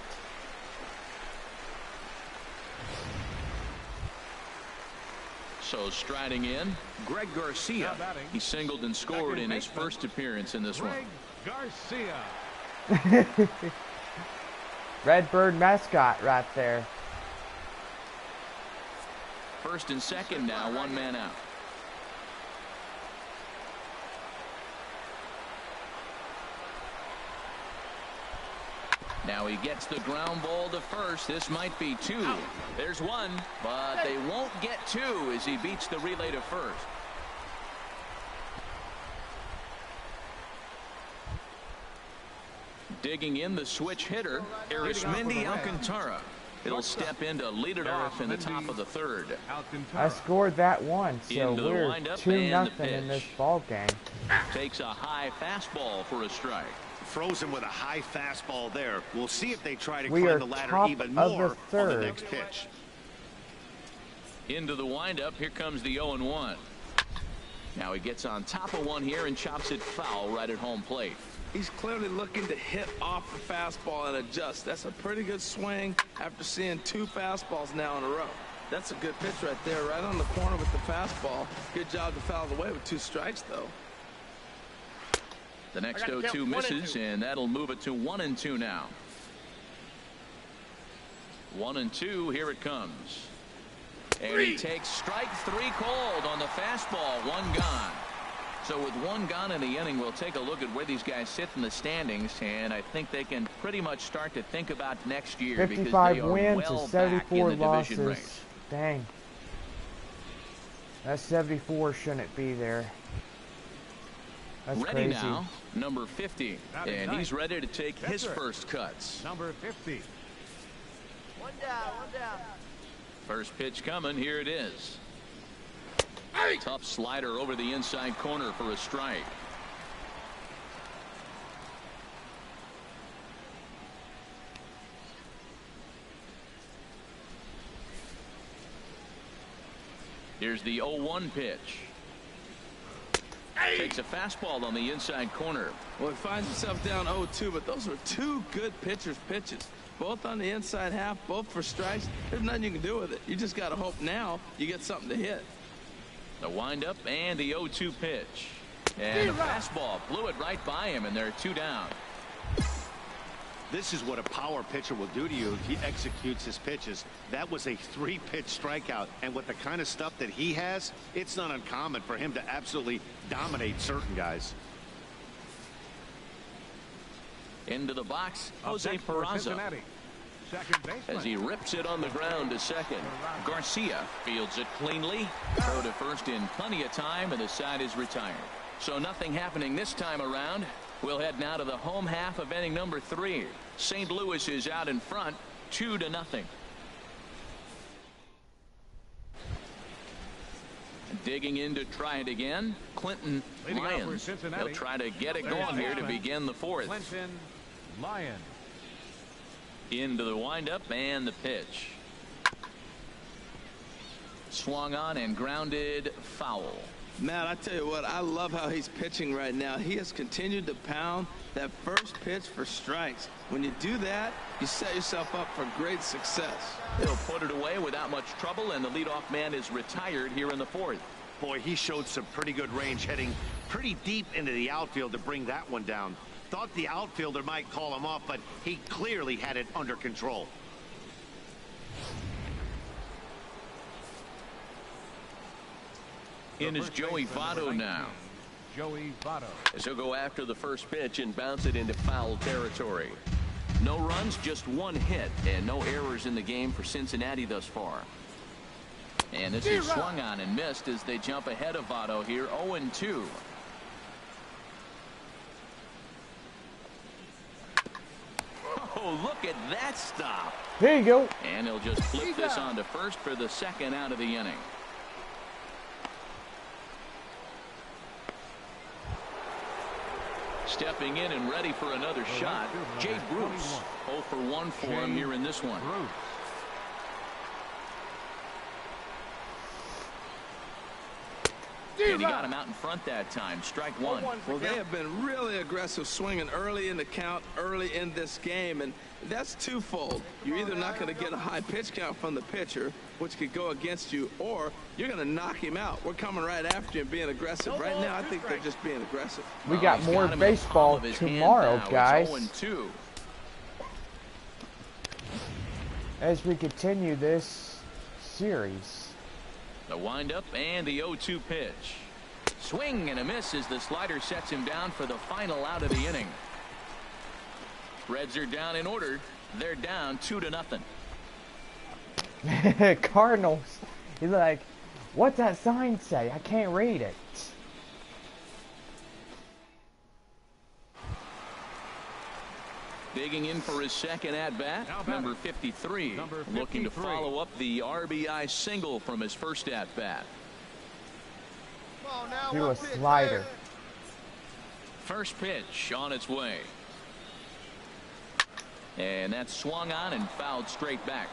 So striding in, Greg Garcia. He singled and scored in his first appearance in this one. Garcia. Redbird mascot right there. First and second now, 1 man out. Now he gets the ground ball to first. This might be 2. There's 1, but they won't get 2 as he beats the relay to first. Digging in the switch hitter, Arismendi Alcantara. He'll step in to lead it off in the top of the 3rd. I scored that one, so we're 2-0 in this ball game. Takes a high fastball for a strike. Throws him with a high fastball there. We'll see if they try to We climb are the ladder top even of more the on the 3rd. next pitch. Into the windup. Here comes the 0-1. Now he gets on top of one here and chops it foul right at home plate. He's clearly looking to hit off the fastball and adjust. That's a pretty good swing after seeing 2 fastballs now in a row. That's a good pitch right there, right on the corner with the fastball. Good job to foul it away with 2 strikes, though. The next 0-2 misses, and that'll move it to 1-2 now. 1-2, here it comes. And he takes strike 3 cold on the fastball. 1 gone. So with 1 gone in the inning, we'll take a look at where these guys sit in the standings, and I think they can pretty much start to think about next year because 55 they are wins well to 74 back in the division race. losses. Dang. That 74 shouldn't be there. That's Ready crazy. now, number 50, and he's ready to take his first cuts. Number 50. 1 down, 1 down. First pitch coming. Here it is. Tough slider over the inside corner for a strike. Here's the 0-1 pitch. Takes a fastball on the inside corner. Well, he finds himself down 0-2, but those are 2 good pitchers' pitches. Both on the inside half, both for strikes. There's nothing you can do with it. You just got to hope now you get something to hit. The windup and the 0-2 pitch. And the fastball blew it right by him, and they're 2 down. This is what a power pitcher will do to you if he executes his pitches. That was a 3-pitch strikeout, and with the kind of stuff that he has, it's not uncommon for him to absolutely dominate certain guys. Into the box, Jose Peraza. As he rips it on the ground to second. Garcia fields it cleanly. Throw to first in plenty of time, and the side is retired. So nothing happening this time around. We'll head now to the home half of inning number 3. St. Louis is out in front, 2-0. Digging in to try it again, Clinton Lyons. He'll try to get it going here to begin the 4th. Clinton Lyons. Into the windup and the pitch. Swung on and grounded foul. Matt, I tell you what, I love how he's pitching right now. He has continued to pound that first pitch for strikes. When you do that, you set yourself up for great success. He'll put it away without much trouble, and the leadoff man is retired here in the 4th. Boy, he showed some pretty good range, heading pretty deep into the outfield to bring that one down. Thought the outfielder might call him off, but he clearly had it under control. In is Joey Votto now. Joey Votto. As he'll go after the first pitch and bounce it into foul territory. No runs, just 1 hit, and no errors in the game for Cincinnati thus far. And this is swung on and missed as they jump ahead of Votto here, 0-2. Oh, look at that stop. There you go. And he'll just flip this on to first for the 2nd out of the inning. Stepping in and ready for another shot, Jay Bruce. 0 for 1 for him here in this one. And he got him out in front that time. Strike 1. Well, they have been really aggressive swinging early in the count, early in this game, and that's twofold. You're either not going to get a high pitch count from the pitcher, which could go against you, or you're going to knock him out. We're coming right after you and being aggressive. Right now, I think they're just being aggressive. We got more baseball tomorrow, guys. It's 0-2. As we continue this series. The windup and the 0-2 pitch. Swing and a miss as the slider sets him down for the final out of the inning. Reds are down in order. They're down 2-0. Cardinals. He's like, what's that sign say? I can't read it. Digging in for his second at-bat, number 53, looking to follow up the RBI single from his first at-bat. Do a slider. First pitch on its way. And that's swung on and fouled straight back.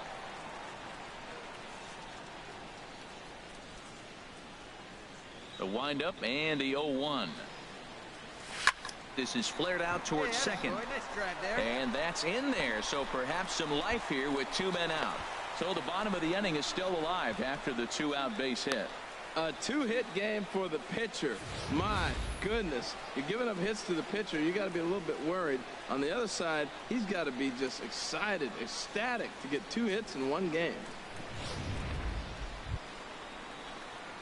The windup and the 0-1. This is flared out towards second. And that's in there, so perhaps some life here with 2 men out. So the bottom of the inning is still alive after the 2-out base hit. A 2-hit game for the pitcher. My goodness. You're giving up hits to the pitcher. You got to be a little bit worried. On the other side, he's got to be just excited, ecstatic to get 2 hits in 1 game.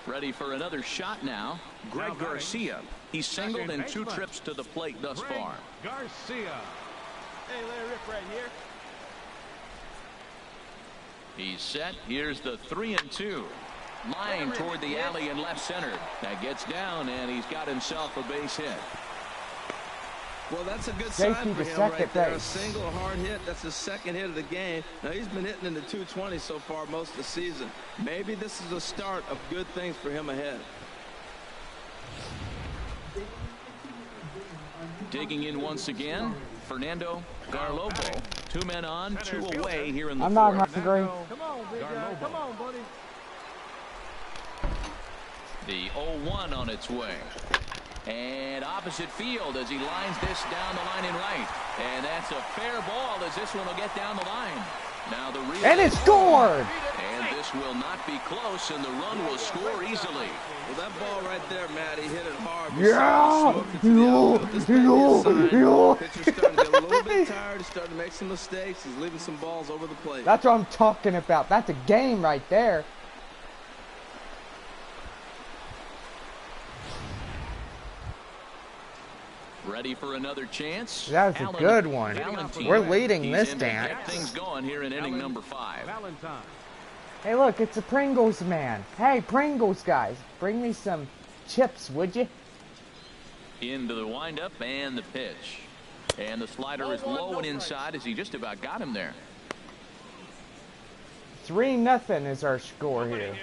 Ready for another shot now. Greg Garcia. He's singled in 2 trips to the plate thus far. Garcia. Hey, let it rip right here. He's set. Here's the 3-2. Line toward the alley in left center. That gets down, and he's got himself a base hit. Well, that's a good sign for him right there. A base. single hard hit. That's his second hit of the game. Now, he's been hitting in the 220 so far most of the season. Maybe this is the start of good things for him ahead. Digging in once again, Fernando Garlobo. 2 men on, 2 away here in the I'm fourth. not hungry. Come on, big guy. Come on, buddy. The 0-1 on its way. And opposite field as he lines this down the line in right. And that's a fair ball as this one will get down the line. Now the real And it scored! And this will not be close, and the run will score easily. Well, that ball right there, Matty, hit it hard. Yeah! Pitcher's starting to get a little bit tired. He's starting to make some mistakes. He's leaving some balls over the plate. That's what I'm talking about. That's a game right there. Ready for another chance? That was a good one. Valentine. We're leading He's this in to dance. get things going here in inning number 5. Valentine. Hey, look, it's a Pringles man. Hey, Pringles guys, bring me some chips, would you? Into the windup and the pitch. And the slider is low and inside as he just about got him there. 3-0 is our score here.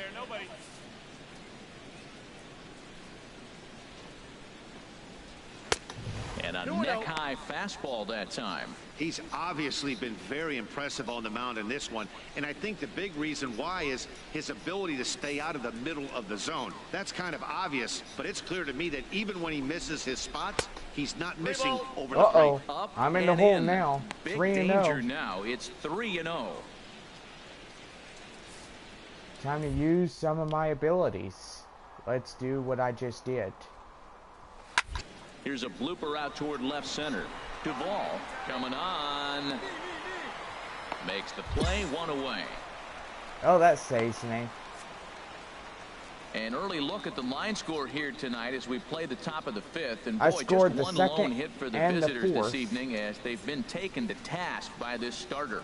And a neck-high fastball that time. He's obviously been very impressive on the mound in this one, and I think the big reason why is his ability to stay out of the middle of the zone. That's kind of obvious, but it's clear to me that even when he misses his spots, he's not missing over the plate. Up I'm in the and hole in. now. Big 3-0. danger now. It's 3-0. Time to use some of my abilities. Let's do what I just did. Here's a blooper out toward left center. Duvall coming on. Makes the play, 1 away. Oh, that saves me. An early look at the line score here tonight as we play the top of the 5th. And I boy, scored just the one second lone hit for the and the visitors fourth. this evening as they've been taken to task by this starter.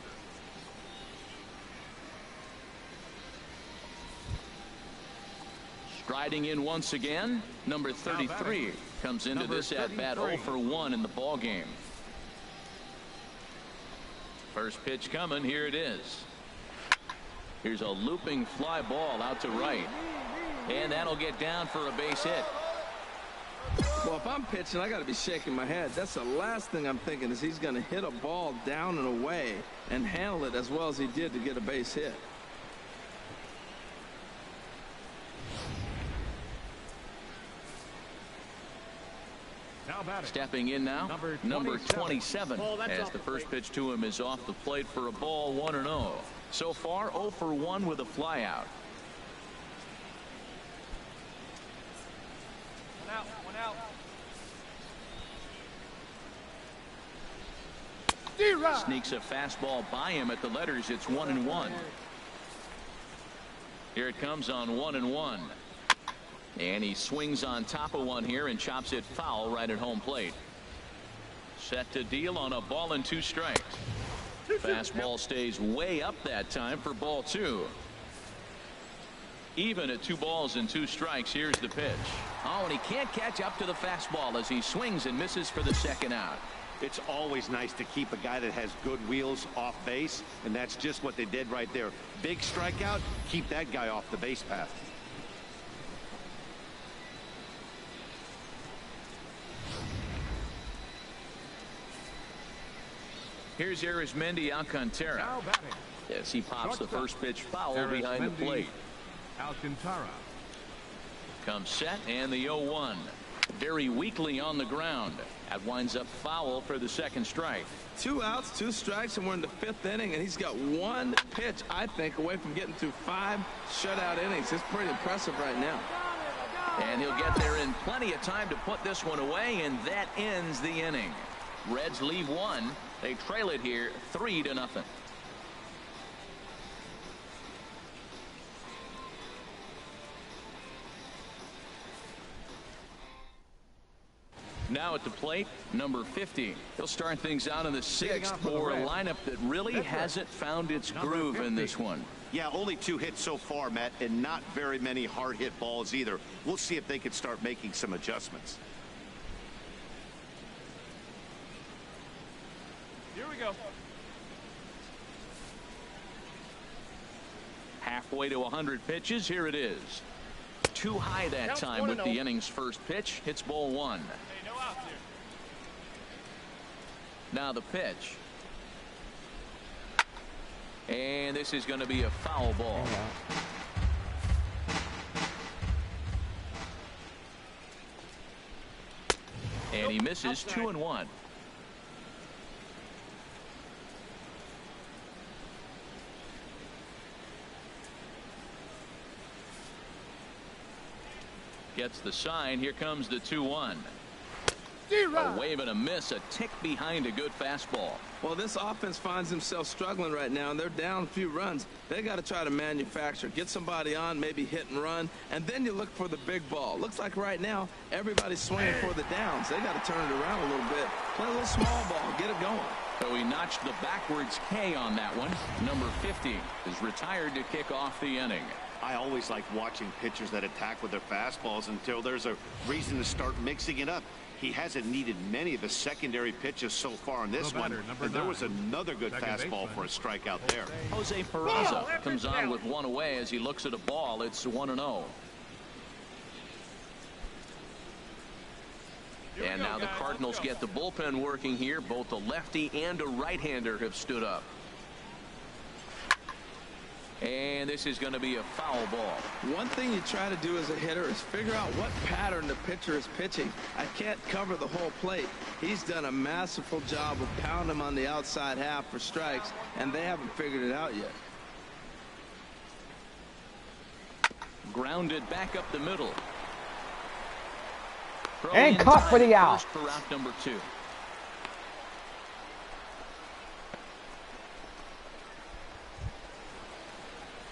Striding in once again, number 33 comes into this at-bat 0 for 1 in the ball game. First pitch coming, here it is. Here's a looping fly ball out to right. And that'll get down for a base hit. Well, if I'm pitching, I got to be shaking my head. That's the last thing I'm thinking is he's going to hit a ball down and away and handle it as well as he did to get a base hit. Stepping in now, number 27, as the first pitch to him is off the plate for a ball, 1-0. So far, 0 for 1 with a flyout. One out. Sneaks a fastball by him at the letters. It's 1-1. Here it comes on 1-1. And he swings on top of one here and chops it foul right at home plate. Set to deal on a ball and 2 strikes. Fastball stays way up that time for ball 2. Even at 2 balls and 2 strikes. Here's the pitch. Oh, and he can't catch up to the fastball as he swings and misses for the 2nd out. It's always nice to keep a guy that has good wheels off base, and that's just what they did right there. Big strikeout, keep that guy off the base path. Here's Arizmendi Alcantara. Now batting. Yes, he pops the first pitch foul Arizmendi behind the plate. Alcantara. Comes set and the 0-1. Very weakly on the ground. That winds up foul for the 2nd strike. 2 outs, 2 strikes, and we're in the 5th inning, and he's got 1 pitch, I think, away from getting through 5 shutout innings. It's pretty impressive right now. And he'll get there in plenty of time to put this one away, and that ends the inning. Reds leave 1. They trail it here 3-0. Now at the plate, number 50. He'll start things out in the 6th for a lineup that really hasn't found its groove in this one. Yeah, only 2 hits so far, Matt, and not very many hard hit balls either. We'll see if they can start making some adjustments. Here we go. Halfway to 100 pitches. Here it is. Too high that time with the inning's first pitch. Hits ball 1. Hey, no outs here. Now the pitch. And this is going to be a foul ball. And he misses 2-1. Gets the sign. Here comes the 2-1. A wave and a miss, a tick behind a good fastball. Well, this offense finds themselves struggling right now, and they're down a few runs. They got to try to manufacture, get somebody on, maybe hit and run, and then you look for the big ball. Looks like right now everybody's swinging for the downs. They got to turn it around a little bit, play a little small ball, get it going. So he notched the backwards K on that one. Number 50 is retired to kick off the inning. I always like watching pitchers that attack with their fastballs until there's a reason to start mixing it up. He hasn't needed many of his secondary pitches so far in this one, and there was another good fastball for a strikeout there. Jose Peraza comes on with 1 away as he looks at a ball. It's 1-0. And now the Cardinals get the bullpen working here. Both a lefty and a right-hander have stood up. And this is going to be a foul ball. One thing you try to do as a hitter is figure out what pattern the pitcher is pitching. I can't cover the whole plate. He's done a masterful job of pounding him on the outside half for strikes, and they haven't figured it out yet. Grounded back up the middle. And caught for the out. For route number 2.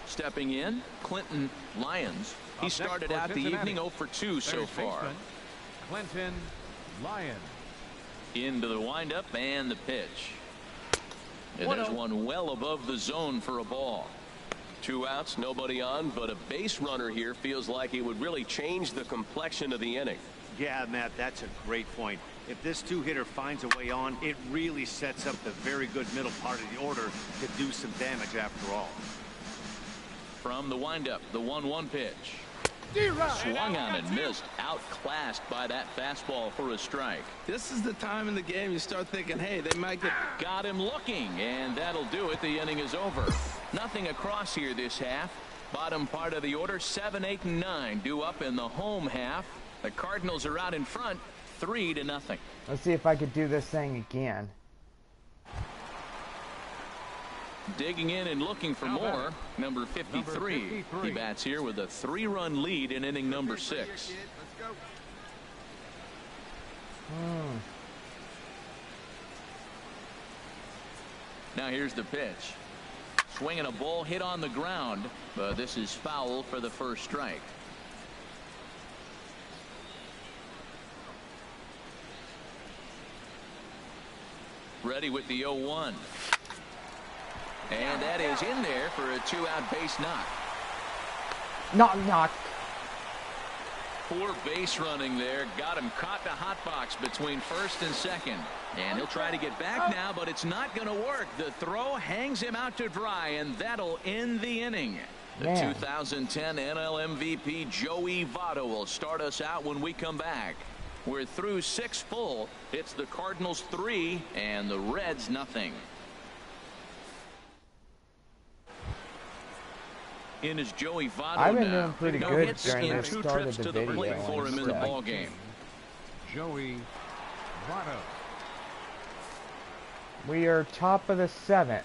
Stepping in, Clinton Lyons. He started out the evening 0 for 2 so far. Clinton Lyons. Into the windup and the pitch. And there's one well above the zone for a ball. 2 outs, nobody on, but a base runner here feels like he would really change the complexion of the inning. Yeah, Matt, that's a great point. If this 2-hitter finds a way on, it really sets up the very good middle part of the order to do some damage after all. From the windup, the 1-1 pitch. Swung on and missed. Outclassed by that fastball for a strike. This is the time in the game you start thinking, hey, they might get... Got him looking, and that'll do it. The inning is over. Nothing across here this half. Bottom part of the order, 7, 8, and 9 due up in the home half. The Cardinals are out in front, 3-0. Let's see if I could do this thing again. Digging in and looking for more. Number 53. He bats here with a 3-run lead in inning number 6. Now here's the pitch. Swinging a ball hit on the ground, but this is foul for the first strike. Ready with the 0-1. And that is in there for a 2-out base knock. Knock. Poor base running there. Got him caught the hot box between first and second. And he'll try to get back now, but it's not going to work. The throw hangs him out to dry, and that'll end the inning. The 2010 NL MVP Joey Votto will start us out when we come back. We're through 6 full. It's the Cardinals 3 and the Reds nothing. In is Joey Votto. I've been now. doing pretty No good hits during in the 2 start trips of the to the video. plate for him in the ball game. Joey Votto. We are top of the 7th.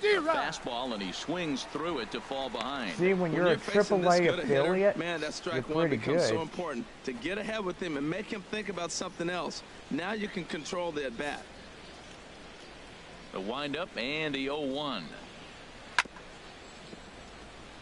Fastball, and he swings through it to fall behind. See, when you're a AAA affiliate, man, that strike you're one pretty becomes good. so important to get ahead with him and make him think about something else. Now you can control the at bat. The windup and the 0-1.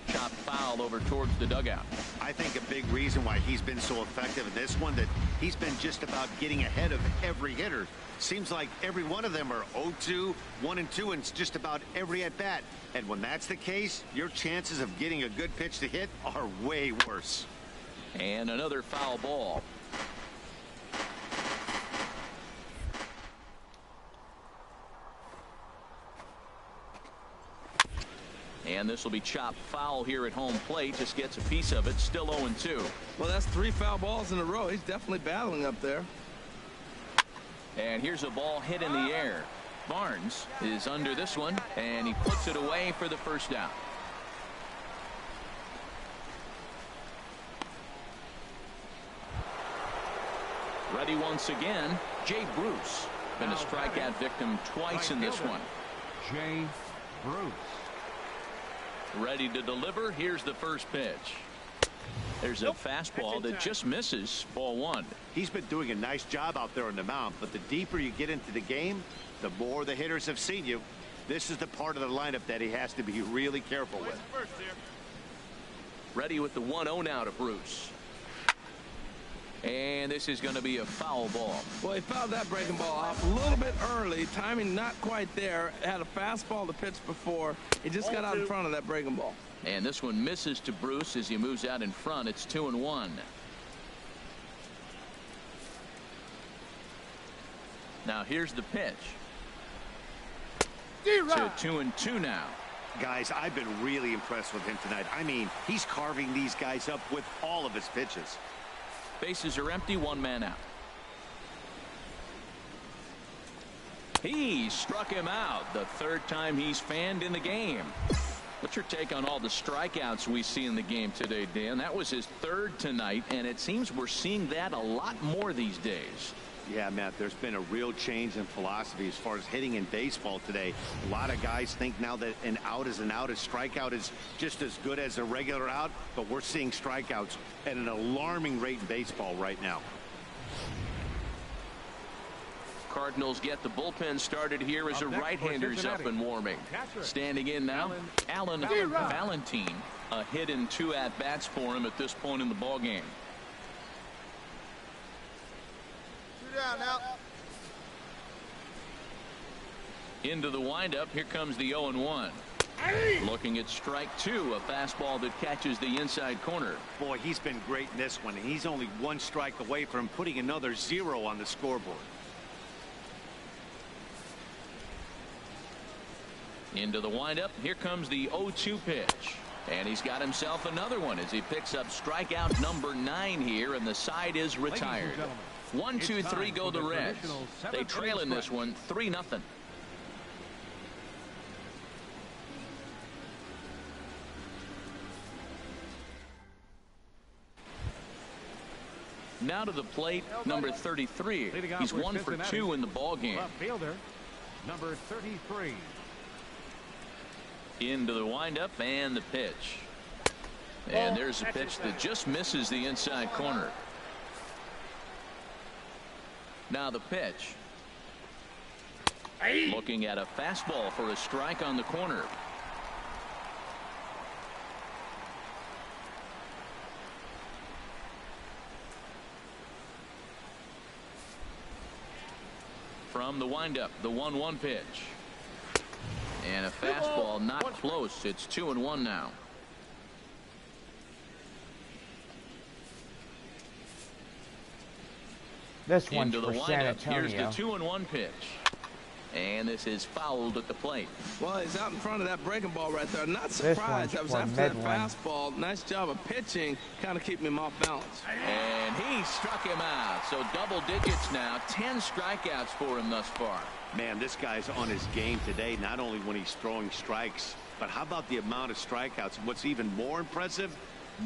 Chop foul over towards the dugout. I think a big reason why he's been so effective in this one, that he's been just about getting ahead of every hitter. Seems like every one of them are 0-2, 1-2, and just about every at bat. And when that's the case, your chances of getting a good pitch to hit are way worse. And another foul ball. And this will be chopped foul here at home plate. Just gets a piece of it. Still 0-2. Well, that's 3 foul balls in a row. He's definitely battling up there. And here's a ball hit in the air. Barnes is under this one, and he puts it away for the first down. Ready once again, Jay Bruce. Been a strikeout victim twice in this one. Jay Bruce. Ready to deliver. Here's the first pitch. There's a fastball that just misses. Ball 1. He's been doing a nice job out there on the mound, but the deeper you get into the game, the more the hitters have seen you. This is the part of the lineup that he has to be really careful with. Ready with the 1-0 now to Bruce. And this is going to be a foul ball. Well, he fouled that breaking ball off a little bit early. Timing not quite there. Had a fastball to pitch before. He just got out in front of that breaking ball. And this one misses to Bruce as he moves out in front. It's 2-1. Now here's the pitch. To 2-2 now. Guys, I've been really impressed with him tonight. I mean, he's carving these guys up with all of his pitches. Bases are empty, 1 man out. He struck him out the 3rd time he's fanned in the game. What's your take on all the strikeouts we see in the game today, Dan? That was his 3rd tonight, and it seems we're seeing that a lot more these days. Yeah, Matt, there's been a real change in philosophy as far as hitting in baseball today. A lot of guys think now that an out is an out. A strikeout is just as good as a regular out, but we're seeing strikeouts at an alarming rate in baseball right now. Cardinals get the bullpen started here as a right-hander's up and warming. Standing in now, Alan Valentine. A hit in 2 at-bats for him at this point in the ball game. Down now. Into the windup. Here comes the 0-1. Looking at strike 2, a fastball that catches the inside corner. Boy, he's been great in this one. He's only 1 strike away from putting another 0 on the scoreboard. Into the windup. Here comes the 0-2 pitch. And he's got himself another one as he picks up strikeout number 9 here, and the side is retired. 1, 2, 3 go the Reds. They trail in this one 3-0. Now to the plate, number 33. He's 1 for 2 in the ball game. Left fielder, number 33. Into the windup and the pitch. And there's a pitch that just misses the inside corner. Now the pitch. Looking at a fastball for a strike on the corner. from the windup, the 1-1 pitch. And a fastball not close. It's 2-1 now. This one's into the for San windup. Here's the Antonio. 2-1 pitch. And this is fouled at the plate. Well, he's out in front of that breaking ball right there. Not surprised. That was after that fastball. Nice job of pitching, kind of keeping him off balance. And he struck him out. So double digits now. 10 strikeouts for him thus far. Man, this guy's on his game today, not only when he's throwing strikes, but how about the amount of strikeouts? What's even more impressive,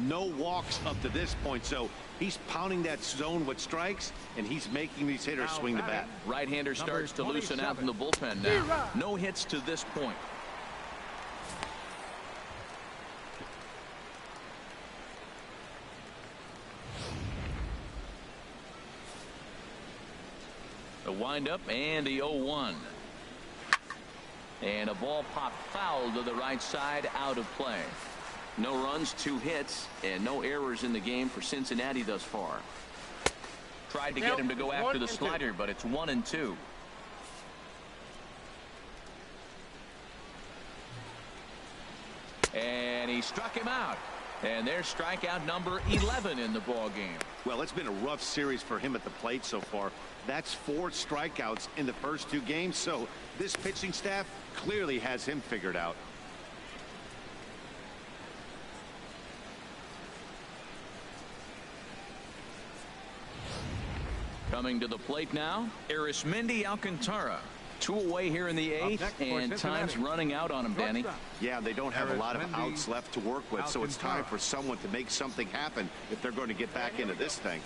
no walks up to this point. So he's pounding that zone with strikes, and he's making these hitters swing the bat. Right-hander starts to loosen out in the bullpen now. No hits to this point. The windup and the 0-1. And a ball popped foul to the right side, out of play. No runs, 2 hits, and no errors in the game for Cincinnati thus far. Tried to get him to go after the slider, but it's 1-2. And he struck him out. And there's strikeout number 11 in the ball game. Well, it's been a rough series for him at the plate so far. That's 4 strikeouts in the first 2 games. So this pitching staff clearly has him figured out. Coming to the plate now, Arismendi Alcantara. 2 away here in the 8th, and time's running out on him, Danny. Yeah, they don't have a lot of outs left to work with, so it's time for someone to make something happen if they're going to get back into this thing.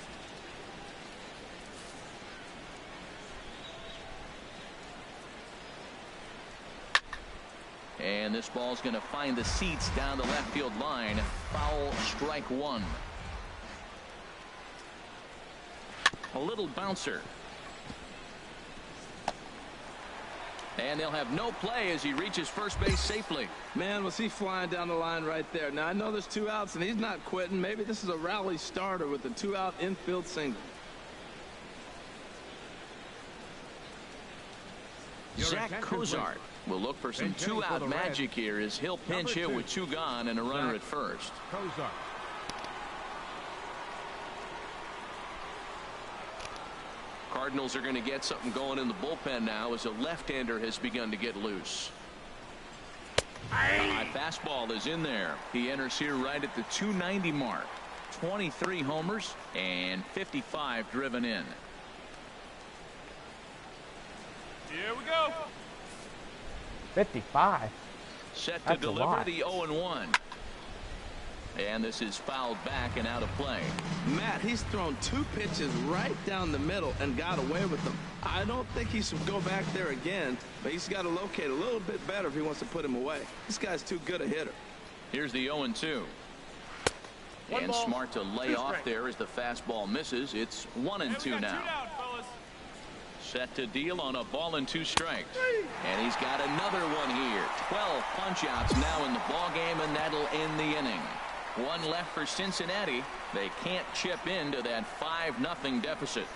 And this ball's going to find the seats down the left field line. Foul, strike 1. A little bouncer. And they'll have no play as he reaches first base safely. Man, was he flying down the line right there. Now, I know there's 2 outs, and he's not quitting. Maybe this is a rally starter with a 2-out infield single. Zach Cozart will look for some 2-out magic here as he'll pinch hit with 2 gone and a runner at first. Cozart. Cardinals are going to get something going in the bullpen now as a left-hander has begun to get loose. A high fastball is in there. He enters here right at the 290 mark. 23 homers and 55 driven in. Here we go. 55. Set to That's deliver the 0-1. And this is fouled back and out of play. Matt, he's thrown 2 pitches right down the middle and got away with them. I don't think he should go back there again, but he's got to locate a little bit better if he wants to put him away. This guy's too good a hitter. Here's the 0-2. And smart to lay off there as the fastball misses. It's 1-2 now. Set to deal on a ball and 2 strikes. And he's got another one here. 12 punch-outs now in the ball game, and that'll end the inning. 1 left for Cincinnati. They can't chip into that 5-0 deficit.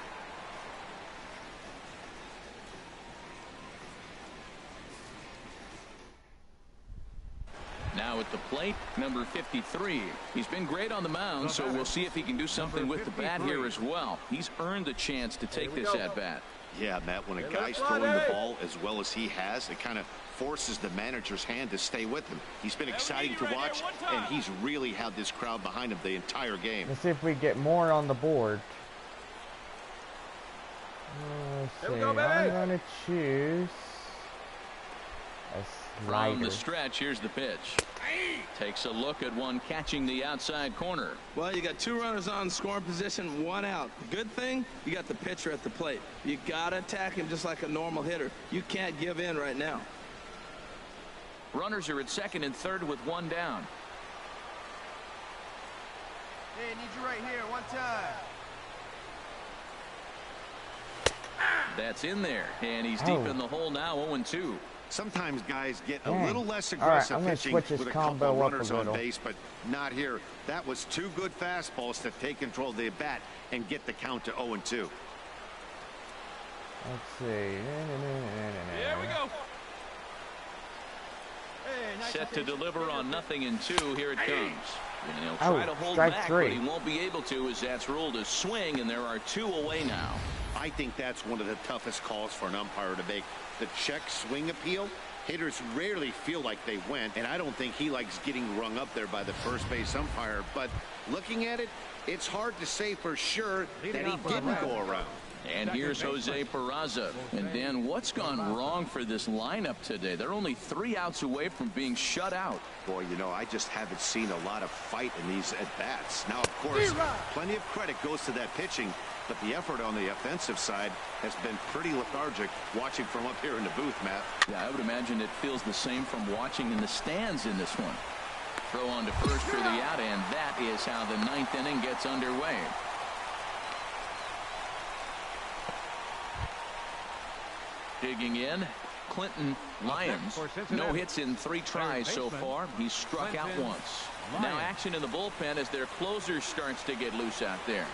Now at the plate, number 53. He's been great on the mound, so we'll see if he can do something with the bat here as well. He's earned the chance to take this at-bat. Yeah, Matt, when a guy's throwing the ball as well as he has, it kind of forces the manager's hand to stay with him. He's been exciting to watch, and he's really had this crowd behind him the entire game. Let's see if we get more on the board. Let's see. I'm going to choose a slider. From the stretch, here's the pitch. Takes a look at one catching the outside corner. Well, you got 2 runners on scoring position, 1 out. Good thing, you got the pitcher at the plate. You got to attack him just like a normal hitter. You can't give in right now. Runners are at second and third with 1 down. Hey, I need you right here, 1 time. That's in there, and he's deep in the hole now, 0-2. Sometimes guys get a little less All aggressive right, I'm gonna pitching switch this with a couple combo of up runners a on little. base, but not here. That was 2 good fastballs to take control of the bat and get the count to 0-2. Let's see. Here we go. Hey, nice Set to deliver on 0-2. Here it comes. And he'll Oh, try to hold strike back, three. but he won't be able to as that's ruled a swing, and there are 2 away now. I think that's one of the toughest calls for an umpire to make. The check swing appeal. Hitters rarely feel like they went, and I don't think he likes getting rung up there by the first base umpire. But looking at it, it's hard to say for sure that he didn't go around. And here's Jose Peraza. And Dan, what's gone wrong for this lineup today? They're only 3 outs away from being shut out. Boy, you know, I just haven't seen a lot of fight in these at-bats. Now, of course, plenty of credit goes to that pitching, but the effort on the offensive side has been pretty lethargic watching from up here in the booth, Matt. Yeah, I would imagine it feels the same from watching in the stands in this one. Throw on to first for the out, and that is how the 9th inning gets underway. Digging in, Clinton Lyons. No hits in 3 tries so far. He's struck out once. Now action in the bullpen as their closer starts to get loose out there.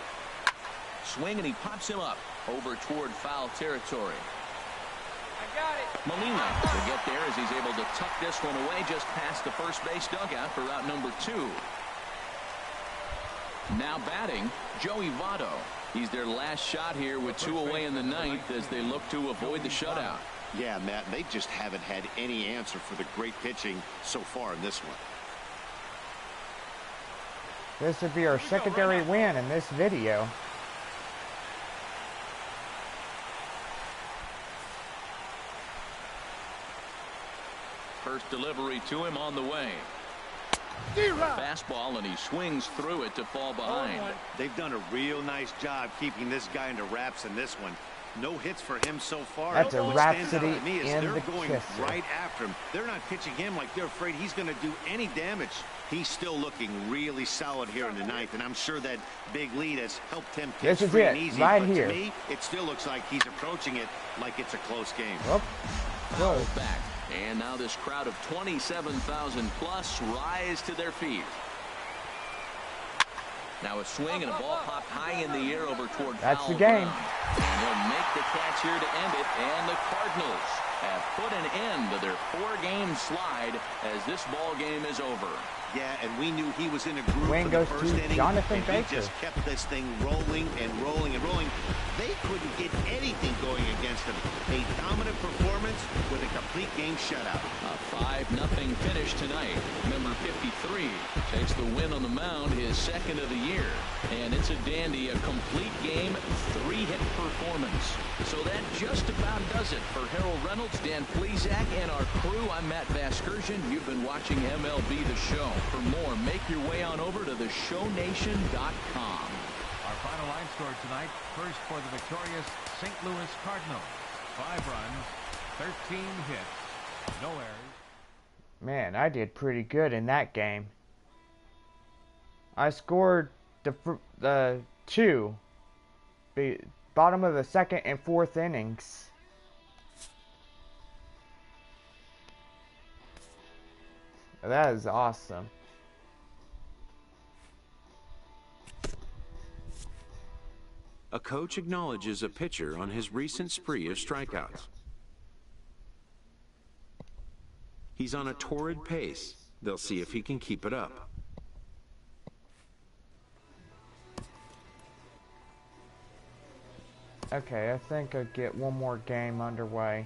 Swing, and he pops him up over toward foul territory. I got it. Molina will get there as he's able to tuck this one away just past the first base dugout for out number 2. Now batting, Joey Votto. He's their last shot here with 2 away in the 9th as they look to avoid the shutout. Yeah, Matt, they just haven't had any answer for the great pitching so far in this one. This would be our secondary win in this video. First delivery to him on the way. Fastball, and he swings through it to fall behind. They've done a real nice job keeping this guy into wraps in this one. No hits for him so far. That's a What stands out rhapsody to me is in they're the going kisser. right after him. They're not pitching him like they're afraid he's going to do any damage. He's still looking really solid here in the 9th, and I'm sure that big lead has helped him pitch This is free it, and easy. right but here. To me, it still looks like he's approaching it like it's a close game. Whoop. Fouled back. And now this crowd of 27,000 plus rise to their feet. Now a swing and a ball popped high in the air over toward That's foul the game. ground. And he'll make the catch here to end it. And the Cardinals have put an end to their 4-game slide as this ball game is over. Yeah, and we knew he was in a groove Win for the goes first to inning, Jonathan and Baker. he just kept this thing rolling and rolling and rolling. They couldn't get anything going against him. A dominant performance with a complete game shutout. A 5-0 finish tonight. Number 53 takes the win on the mound, his 2nd of the year. And it's a dandy, a complete game, 3-hit performance. So that just about does it for Harold Reynolds, Dan Plesac, and our crew. I'm Matt Vasgersian. You've been watching MLB The Show. For more, make your way on over to theshownation.com. Our final line score tonight. First for the victorious St. Louis Cardinals. 5 runs, 13 hits, no errors. Man, I did pretty good in that game. I scored the 2, bottom of the 2nd and 4th innings. That is awesome. A coach acknowledges a pitcher on his recent spree of strikeouts. He's on a torrid pace. They'll see if he can keep it up. Okay, I think I'll get one more game underway.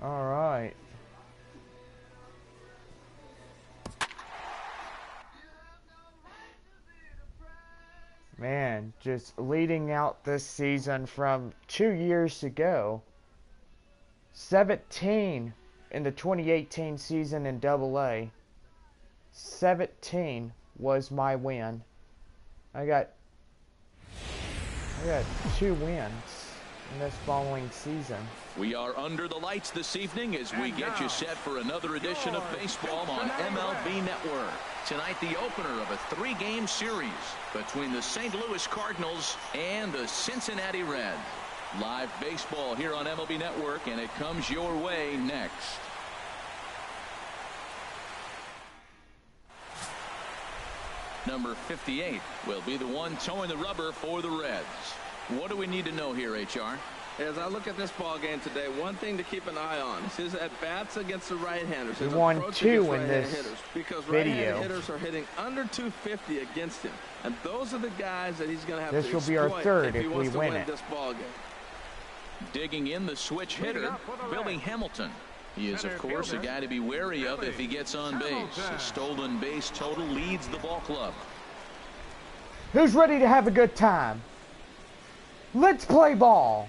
Alright. Man, just leading out this season from 2 years ago. 17 in the 2018 season in AA. 17 was my win. I got 2 wins in this following season. We are under the lights this evening as we get you set for another edition of baseball on MLB Network. Tonight, the opener of a 3-game series between the St. Louis Cardinals and the Cincinnati Reds. Live baseball here on MLB Network, and it comes your way next. Number 58 will be the one towing the rubber for the Reds. What do we need to know here, HR? As I look at this ball game today, one thing to keep an eye on is his at-bats against the right-handers. We won 2 in this because video. Right-handed hitters are hitting under 250 against him. And those are the guys that he's going to have this to will be our third if he if wants we to win win it. this ball game. Digging in the switch hitter, Billy Hamilton. He is, of course, a guy to be wary of if he gets on base. His stolen base total leads the ball club. Who's ready to have a good time? Let's play ball.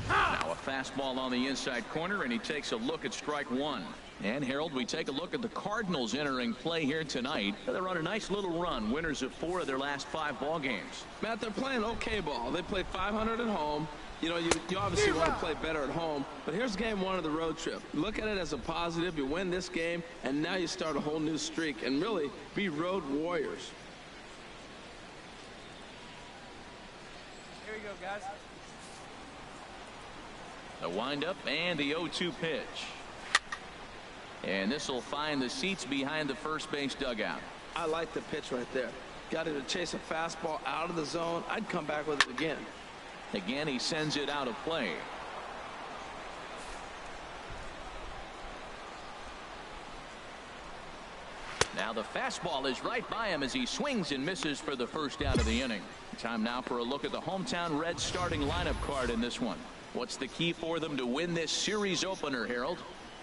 Now a fastball on the inside corner, and he takes a look at strike one. And Harold, we take a look at the Cardinals entering play here tonight. They're on a nice little run, winners of 4 of their last 5 ball games. Matt, they're playing okay ball. They played .500 at home. You know, you obviously want to play better at home, but here's game 1 of the road trip. Look at it as a positive. You win this game, and now you start a whole new streak and really be road warriors. Here we go, guys. The windup and the 0-2 pitch. And this will find the seats behind the first base dugout. I like the pitch right there. Got it to chase a fastball out of the zone. I'd come back with it again. Again, he sends it out of play. Now the fastball is right by him as he swings and misses for the first out of the inning. Time now for a look at the hometown Reds starting lineup card in this one. What's the key for them to win this series opener, Harold?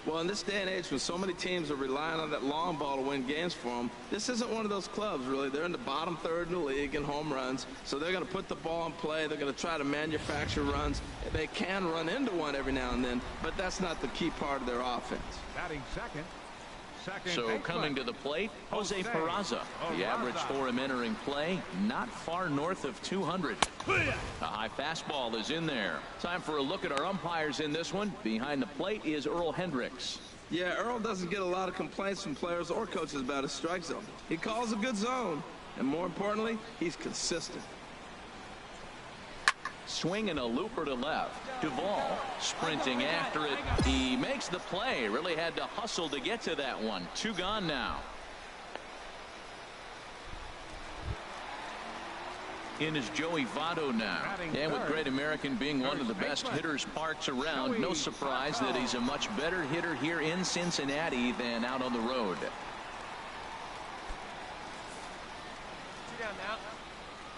Well, in this day and age when so many teams are relying on that long ball to win games for them, this isn't one of those clubs, really. They're in the bottom third in the league in home runs, so they're going to put the ball in play. They're going to try to manufacture runs. They can run into one every now and then, but that's not the key part of their offense. Batting second. So coming to the plate, Jose Peraza. The average for him entering play, not far north of 200. A high fastball is in there. Time for a look at our umpires in this one. Behind the plate is Earl Hendricks. Yeah, Earl doesn't get a lot of complaints from players or coaches about his strike zone. He calls a good zone, and more importantly, he's consistent. Swing and a looper to left. Duvall sprinting after it. He makes the play. Really had to hustle to get to that one. 2 gone now. In is Joey Votto now. And with Great American being one of the best hitters parks around, no surprise that he's a much better hitter here in Cincinnati than out on the road. 2 down now.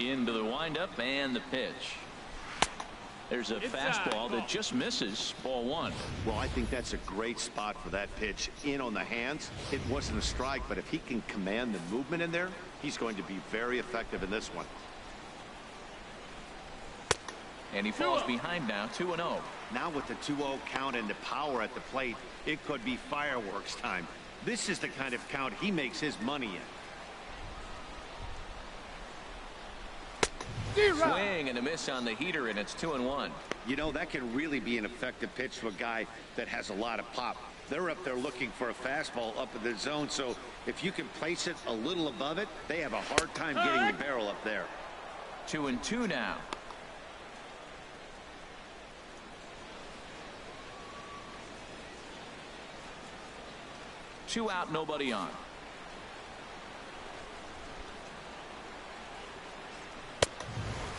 Into the windup and the pitch. There's a fastball that just misses. Ball 1. Well, I think that's a great spot for that pitch. In on the hands. It wasn't a strike, but if he can command the movement in there, he's going to be very effective in this one. And he falls behind now, 2-0. Now with the 2-0 count and the power at the plate, it could be fireworks time. This is the kind of count he makes his money in. Swing and a miss on the heater, and it's 2-1. You know, that can really be an effective pitch to a guy that has a lot of pop. They're up there looking for a fastball up in the zone, so if you can place it a little above it, they have a hard time getting the barrel up there. 2-2 now. Two out, nobody on.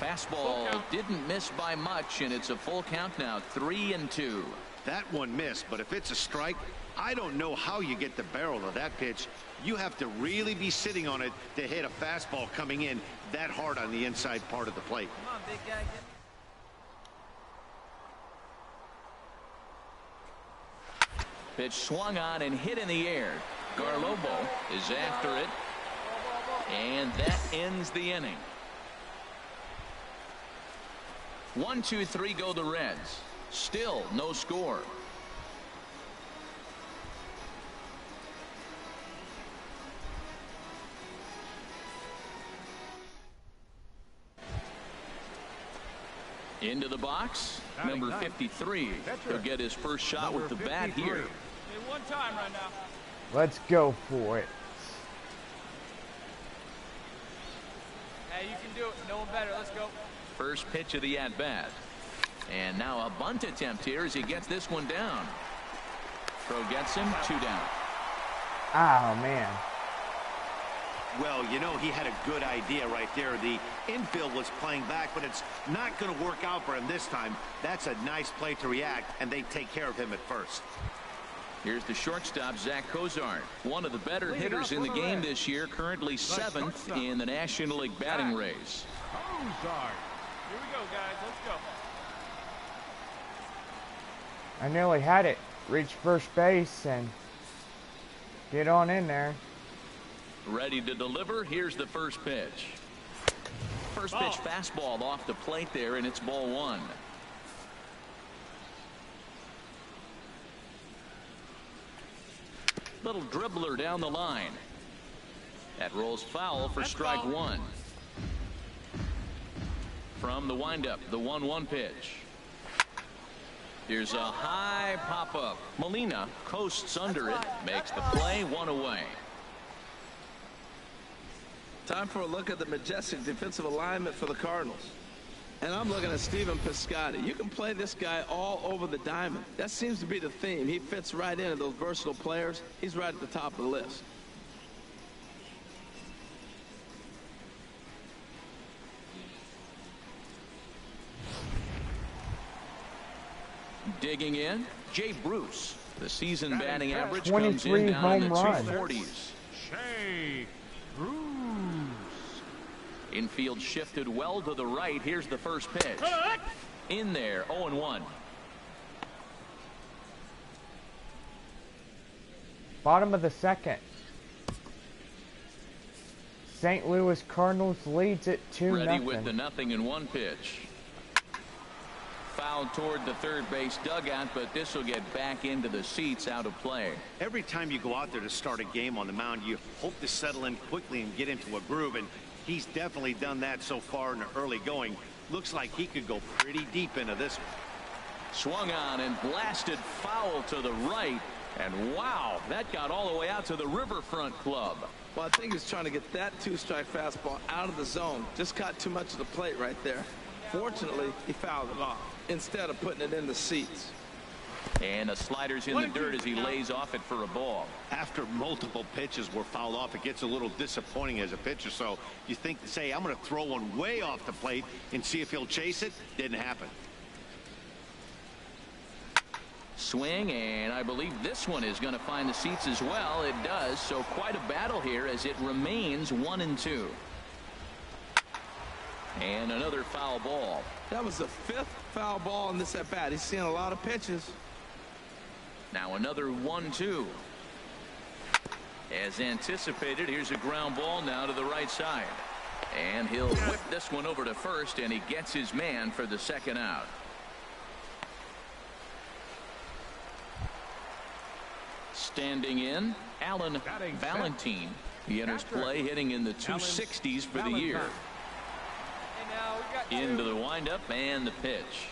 Fastball didn't miss by much, and it's a full count now, 3-2. That one missed, but if it's a strike, I don't know how you get the barrel of that pitch. You have to really be sitting on it to hit a fastball coming in that hard on the inside part of the plate. Come on, big guy. Pitch swung on and hit in the air. Garlobo is after it, and that ends the inning. 1, 2, 3 go the Reds. Still no score. Into the box, number 53. He'll get his first shot with the bat here. Hey, 1 time right now. Let's go for it. Hey, you can do it. No one better. Let's go. First pitch of the at-bat. And now a bunt attempt here as he gets this one down. Throw gets him, 2 down. Oh, man. Well, you know, he had a good idea right there. The infield was playing back, but it's not going to work out for him this time. That's a nice play to react, and they take care of him at first. Here's the shortstop, Zach Cozart, one of the better hitters in the game this year, currently 7th in the National League batting race. Cozart. Here we go, guys. Let's go. I nearly had it. Reach first base and get on in there. Ready to deliver. Here's the first pitch. First pitch fastball off the plate there, and it's ball 1. Little dribbler down the line. That rolls foul for strike 1. From the windup, the 1-1 pitch. Here's a high pop-up. Molina coasts under it, makes the play, 1 away. Time for a look at the majestic defensive alignment for the Cardinals. And I'm looking at Stephen Piscotty. You can play this guy all over the diamond. That seems to be the theme. He fits right into those versatile players. He's right at the top of the list. Digging in, Jay Bruce. The season batting average 23 comes in down in the home runs. 240s. Jay Bruce. Infield shifted well to the right. Here's the first pitch. In there, 0-1. Bottom of the second. St. Louis Cardinals leads it 2-0. Ready with the 0-1 pitch. Foul toward the third base dugout, but this will get back into the seats, out of play. Every time you go out there to start a game on the mound, you hope to settle in quickly and get into a groove, and he's definitely done that so far in the early going. Looks like he could go pretty deep into this one. Swung on and blasted foul to the right, and wow, that got all the way out to the Riverfront Club. Well, I think he's trying to get that 2-strike fastball out of the zone. Just caught too much of the plate right there. Fortunately, he fouled it off instead of putting it in the seats. And the slider's in the dirt as he lays off it for a ball. After multiple pitches were fouled off, it gets a little disappointing as a pitcher. So you think, say, I'm going to throw one way off the plate and see if he'll chase it. Didn't happen. Swing, and I believe this one is going to find the seats as well. It does. So quite a battle here as it remains 1-2. And another foul ball. That was the 5th foul ball in this at bat. He's seeing a lot of pitches. Now another 1-2. As anticipated, here's a ground ball now to the right side. And he'll whip this one over to first, and he gets his man for the second out. Standing in, Alan Valentine. He enters play hitting in the 260s for the year. Into the windup and the pitch.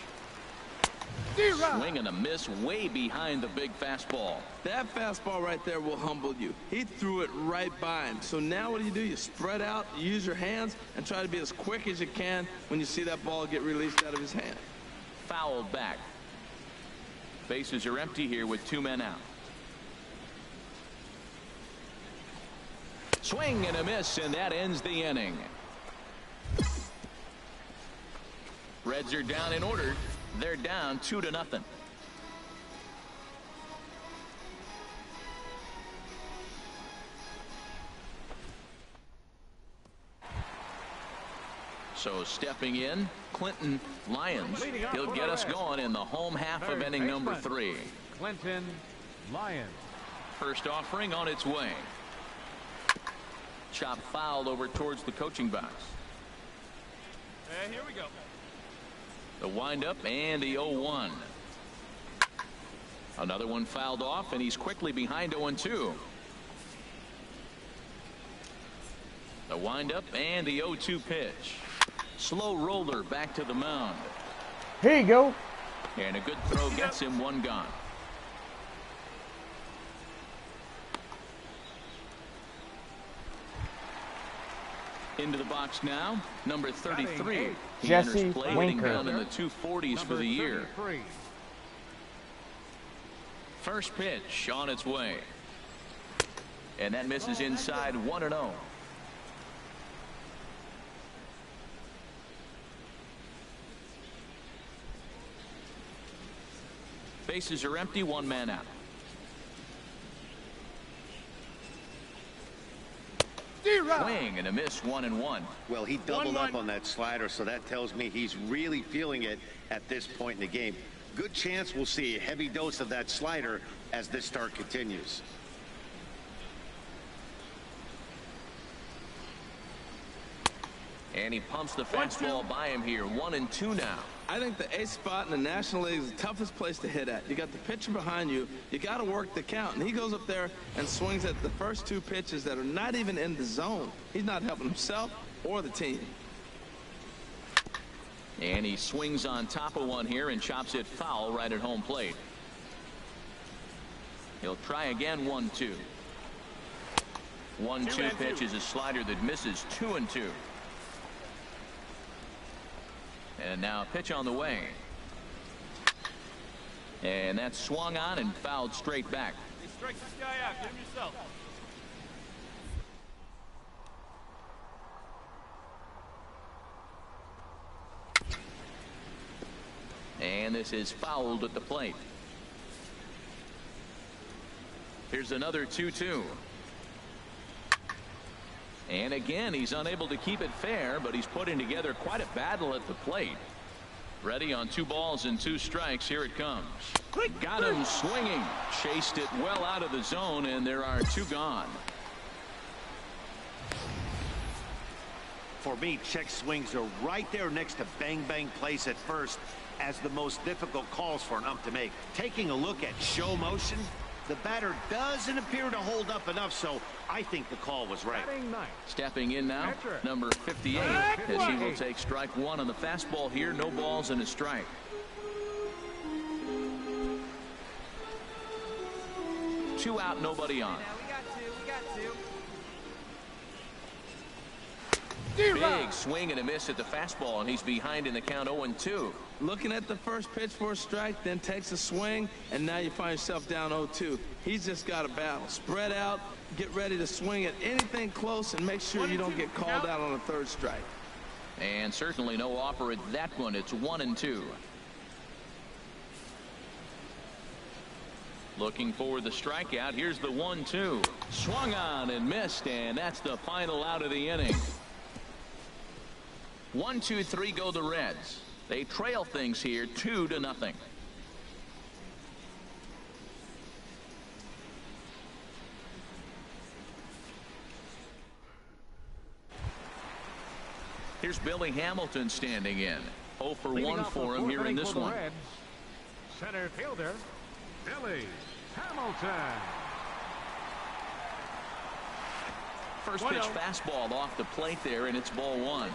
Swing and a miss way behind the big fastball. That fastball right there will humble you. He threw it right by him. So now what do? You spread out, you use your hands, and try to be as quick as you can when you see that ball get released out of his hand. Fouled back. Bases are empty here with 2 men out. Swing and a miss, and that ends the inning. Reds are down in order. They're down 2-0. So stepping in, Clinton Lyons. He'll get us going in the home half of inning number 3. Clinton Lyons. First offering on its way. Chop fouled over towards the coaching box. And here we go. The windup and the 0-1. Another one fouled off, and he's quickly behind 0-2. The windup and the 0-2 pitch. Slow roller back to the mound. Here you go. And a good throw gets him 1 gone. Into the box now, number 33. He Jesse enters play hitting Winker. down in the 240s for the year. First pitch on its way. And that misses inside 1-0. Bases are empty, one man out. Swing and a miss, 1-1. Well, he doubled up on that slider, so that tells me he's really feeling it at this point in the game. Good chance we'll see a heavy dose of that slider as this start continues. And he pumps the fastball by him here. 1-2 now. I think the ace spot in the National League is the toughest place to hit at. You got the pitcher behind you. You got to work the count. And he goes up there and swings at the first two pitches that are not even in the zone. He's not helping himself or the team. And he swings on top of one here and chops it foul right at home plate. He'll try again. 1-2. 1-2 pitch is a slider that misses. 2-2. And now a pitch on the way. And that's swung on and fouled straight back. Hey, strike this guy out. Get him yourself. And this is fouled at the plate. Here's another 2-2. And again, he's unable to keep it fair, but he's putting together quite a battle at the plate. Ready on 2 balls and 2 strikes. Here it comes. Got him swinging. Chased it well out of the zone, and there are 2 gone. For me, check swings are right there next to bang bang plays at first as the most difficult calls for an ump to make. Taking a look at show motion, the batter doesn't appear to hold up enough, so I think the call was right. Stepping in now, number 58, as he will take strike 1 on the fastball here. No balls and a strike. Two out, nobody on. We got two. Big swing and a miss at the fastball, and he's behind in the count. 0-2. Looking at the first pitch for a strike, then takes a swing, and now you find yourself down 0-2. He's just got a battle. Spread out, get ready to swing at anything close, and make sure you don't get called out on a 3rd strike. And certainly no offer at that one. It's 1-2. Looking for the strikeout. Here's the 1-2. Swung on and missed, and that's the final out of the inning. 1-2-3 go the Reds. They trail things here 2-0. Here's Billy Hamilton standing in. 0 for 1 for him here in this one. Reds, center fielder, Billy Hamilton. First pitch fastball off the plate there, and it's ball 1.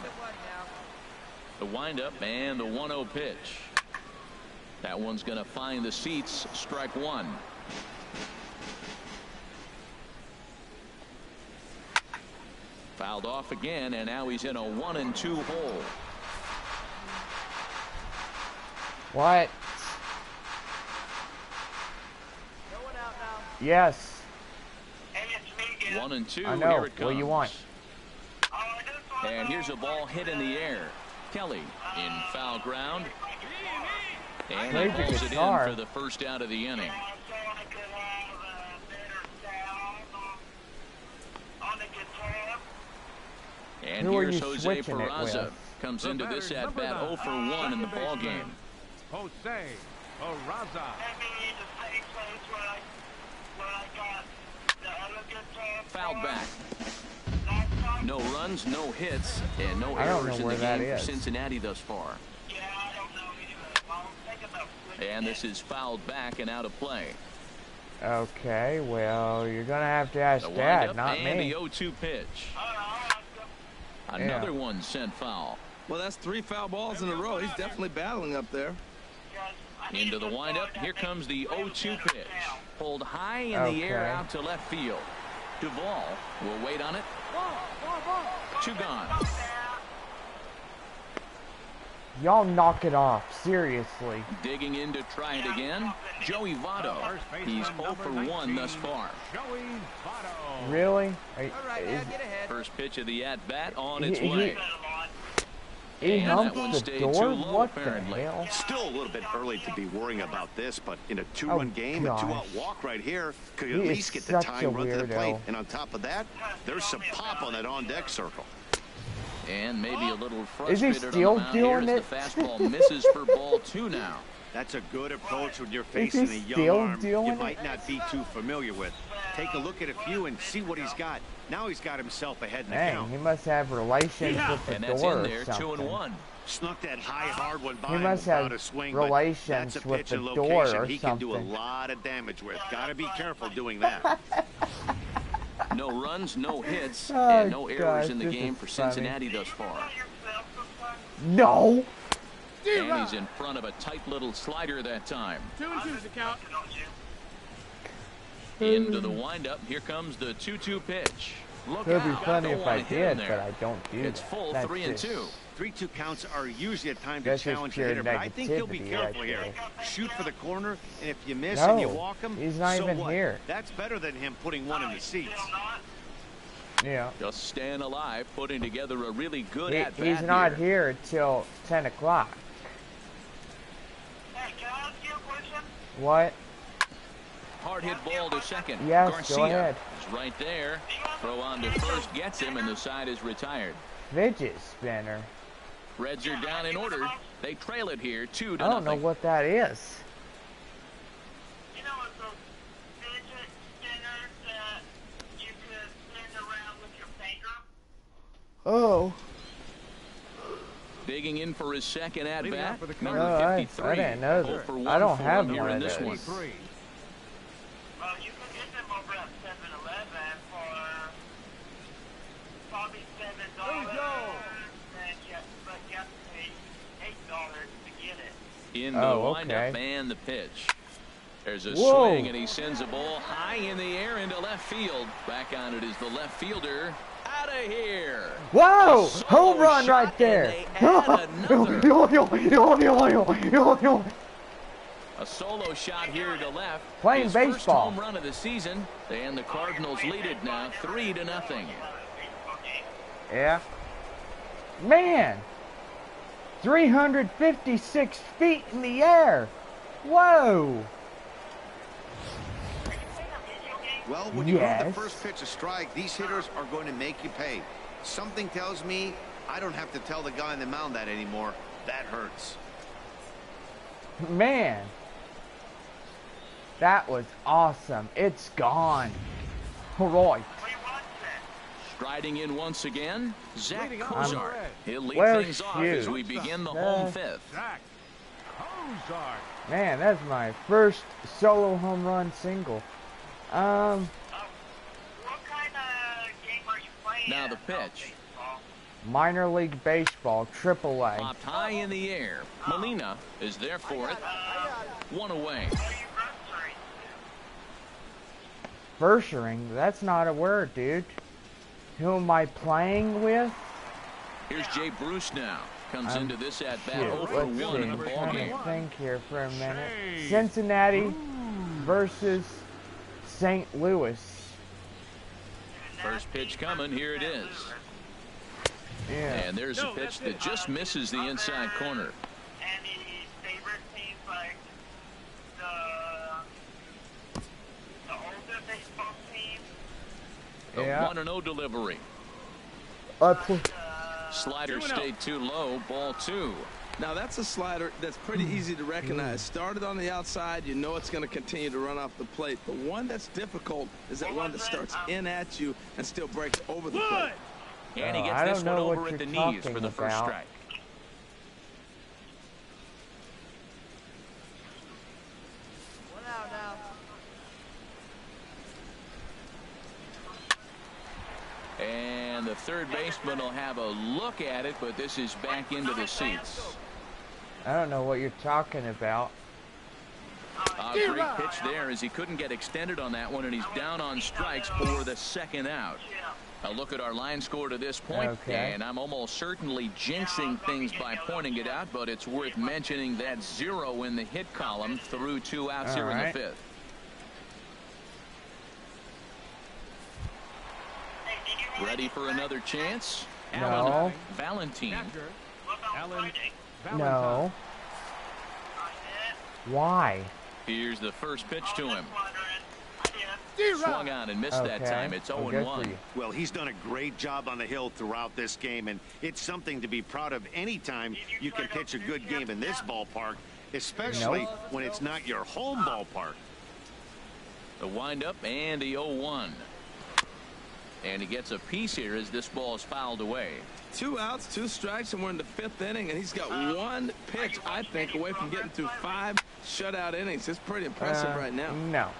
The windup and the 1-0 pitch. That one's going to find the seats. Strike 1. Fouled off again, and now he's in a 1-2 hole. What? Going out now. Yes. 1-2. I know. Here it comes. What do you want? And here's a ball hit in the air. Kelly in foul ground. And he pulls it in for the first out of the inning. And here's Jose Peraza. Comes into this at bat 0 for 1 in the ball game. Jose Peraza. Fouled back. No runs, no hits, and no errors in the game for Cincinnati thus far. And this is fouled back and out of play. Okay, well, you're going to have to ask Dad, not me. And the 0-2 pitch. Another one sent foul. Well, that's 3 foul balls in a row. He's definitely battling up there. Into the windup. Here comes the 0-2 pitch. Pulled high in the air out to left field. Duvall will wait on it. 2 gone. Y'all knock it off, seriously. Digging in to try it again, Joey Votto. He's 0 for 1 thus far. Joey Votto. Really? All right, now get ahead. First pitch of the at-bat on its way. He And that humped one the stayed door? too low, What the apparently. hell? Still a little bit early to be worrying about this, but in a two-run game, a gosh. two-out walk right here could He at is least get the such tying a run to the plate. weirdo. And on top of that, there's some pop on that on-deck circle. And maybe a little Is he frustrated still on the mound here doing as it? the fastball misses for ball 2 now. That's a good approach when you're he facing a young still arm doing you it? might not be too familiar with. Take a look at a few and see what he's got. Now he's got himself ahead in the Dang, count. he must have relations with the And that's door in or there, something. 2-1. Snuck that high, hard one by He him must without have a swing, but relations that's a with pitch the and door location or he can do a something. lot of damage with. Gotta be careful doing that. No runs, no hits, Oh, and no errors gosh, in the this game is for funny. Cincinnati thus far. No! And he's in front of a tight little slider that time. 2-2's the count. Into the windup. Here comes the 2-2 pitch. Look It'd be out. funny Don't if wanna I hit him did, there. but I don't do It's that. full That's 3-2. 3-2 counts are usually a time to That's just challenge the pure hitter, but I think he'll be negativity careful right here. there. Shoot for the corner, and if you miss and you No, walk him, he's not so even what? here. That's better than him putting one in the seats. Yeah. Just staying alive, putting together a really good at-bat He's not here until 10 o'clock. What? Hard hit ball to second. Yes, Garcia go ahead. is right there. Throw on to first gets him, and the side is retired. Fidget spinner. Reds are down in order. They trail it here 2-0. I don't know what that is. You know, it's a fidget spinner that you could spin around with your finger. Oh. Digging in for his second at-bat, number No, I 53. didn't know 0 that. for I don't 1 for have him here one in of this those. one. Well, you can get them over at 7-Eleven for probably $7. And but you have to pay $8 to get it. Into the Oh, windup okay. and the pitch. There's a Whoa. swing, and he sends a ball high in the air into left field. Back on it is the left fielder. Out of here. Whoa! Solo Home run shot, right and there. they add another. A solo shot here to left. Playing His baseball. First home run of the season, and the Cardinals lead it now 3-0. Yeah. Man! 356 feet in the air. Whoa! Well, when you Yes. move the first pitch a strike, these hitters are going to make you pay. Something tells me I don't have to tell the guy on the mound that anymore. That hurts. Man. That was awesome. It's gone. Right. Striding in once again, Zach Leading off Kozar. the red. He'll lead Well, things off as shoot. we begin the home fifth. Zach Kozar. Man, that's my first solo home run single. What kind of game are you playing? Now the pitch. Minor League Baseball, AAA. Popped high in the air. Molina is there for it. One away. Bursering? That's not a word, dude. Who am I playing with? Here's Jay Bruce now. Comes into this at-bat Shoot, 0 for let's 1 in the see. ball Trying game. to think here for a minute. Cincinnati versus St. Louis. First pitch coming. Here it is. Yeah. And there's a pitch that just misses the inside corner. Any favorite teams like the older baseball teams? The Yeah. 1-0 delivery. Slider stayed too low. Ball 2. Now that's a slider that's pretty easy to recognize. Started on the outside, you know it's going to continue to run off the plate. The one that's difficult is that one that starts in at you and still breaks over the plate. And he Oh, gets I this don't one know what over at the you're knees for talking the first about. strike. One out now. And the third baseman will have a look at it, but this is back into the seats. I don't know what you're talking about. A great pitch there as he couldn't get extended on that one, and he's down on strikes for the second out. A look at our line score to this point, Okay. and I'm almost certainly jinxing things by pointing it out, but it's worth mentioning that 0 in the hit column through 2 outs All here in the right. 5th. Ready for another chance? No. Valentine. Catcher, Alan No. Why? Here's the first pitch to him. Swung on and missed that Okay. time. It's Well, good for 0-1. you. Well, he's done a great job on the hill throughout this game, and it's something to be proud of anytime you can pitch a good game in this ballpark, especially Nope. when it's not your home ballpark. The windup and the 0-1. And he gets a piece here as this ball is fouled away. 2 outs, 2 strikes, and we're in the 5th inning, and he's got 1 pitch, I think, away from getting through 5 shutout innings. It's pretty impressive right now. No.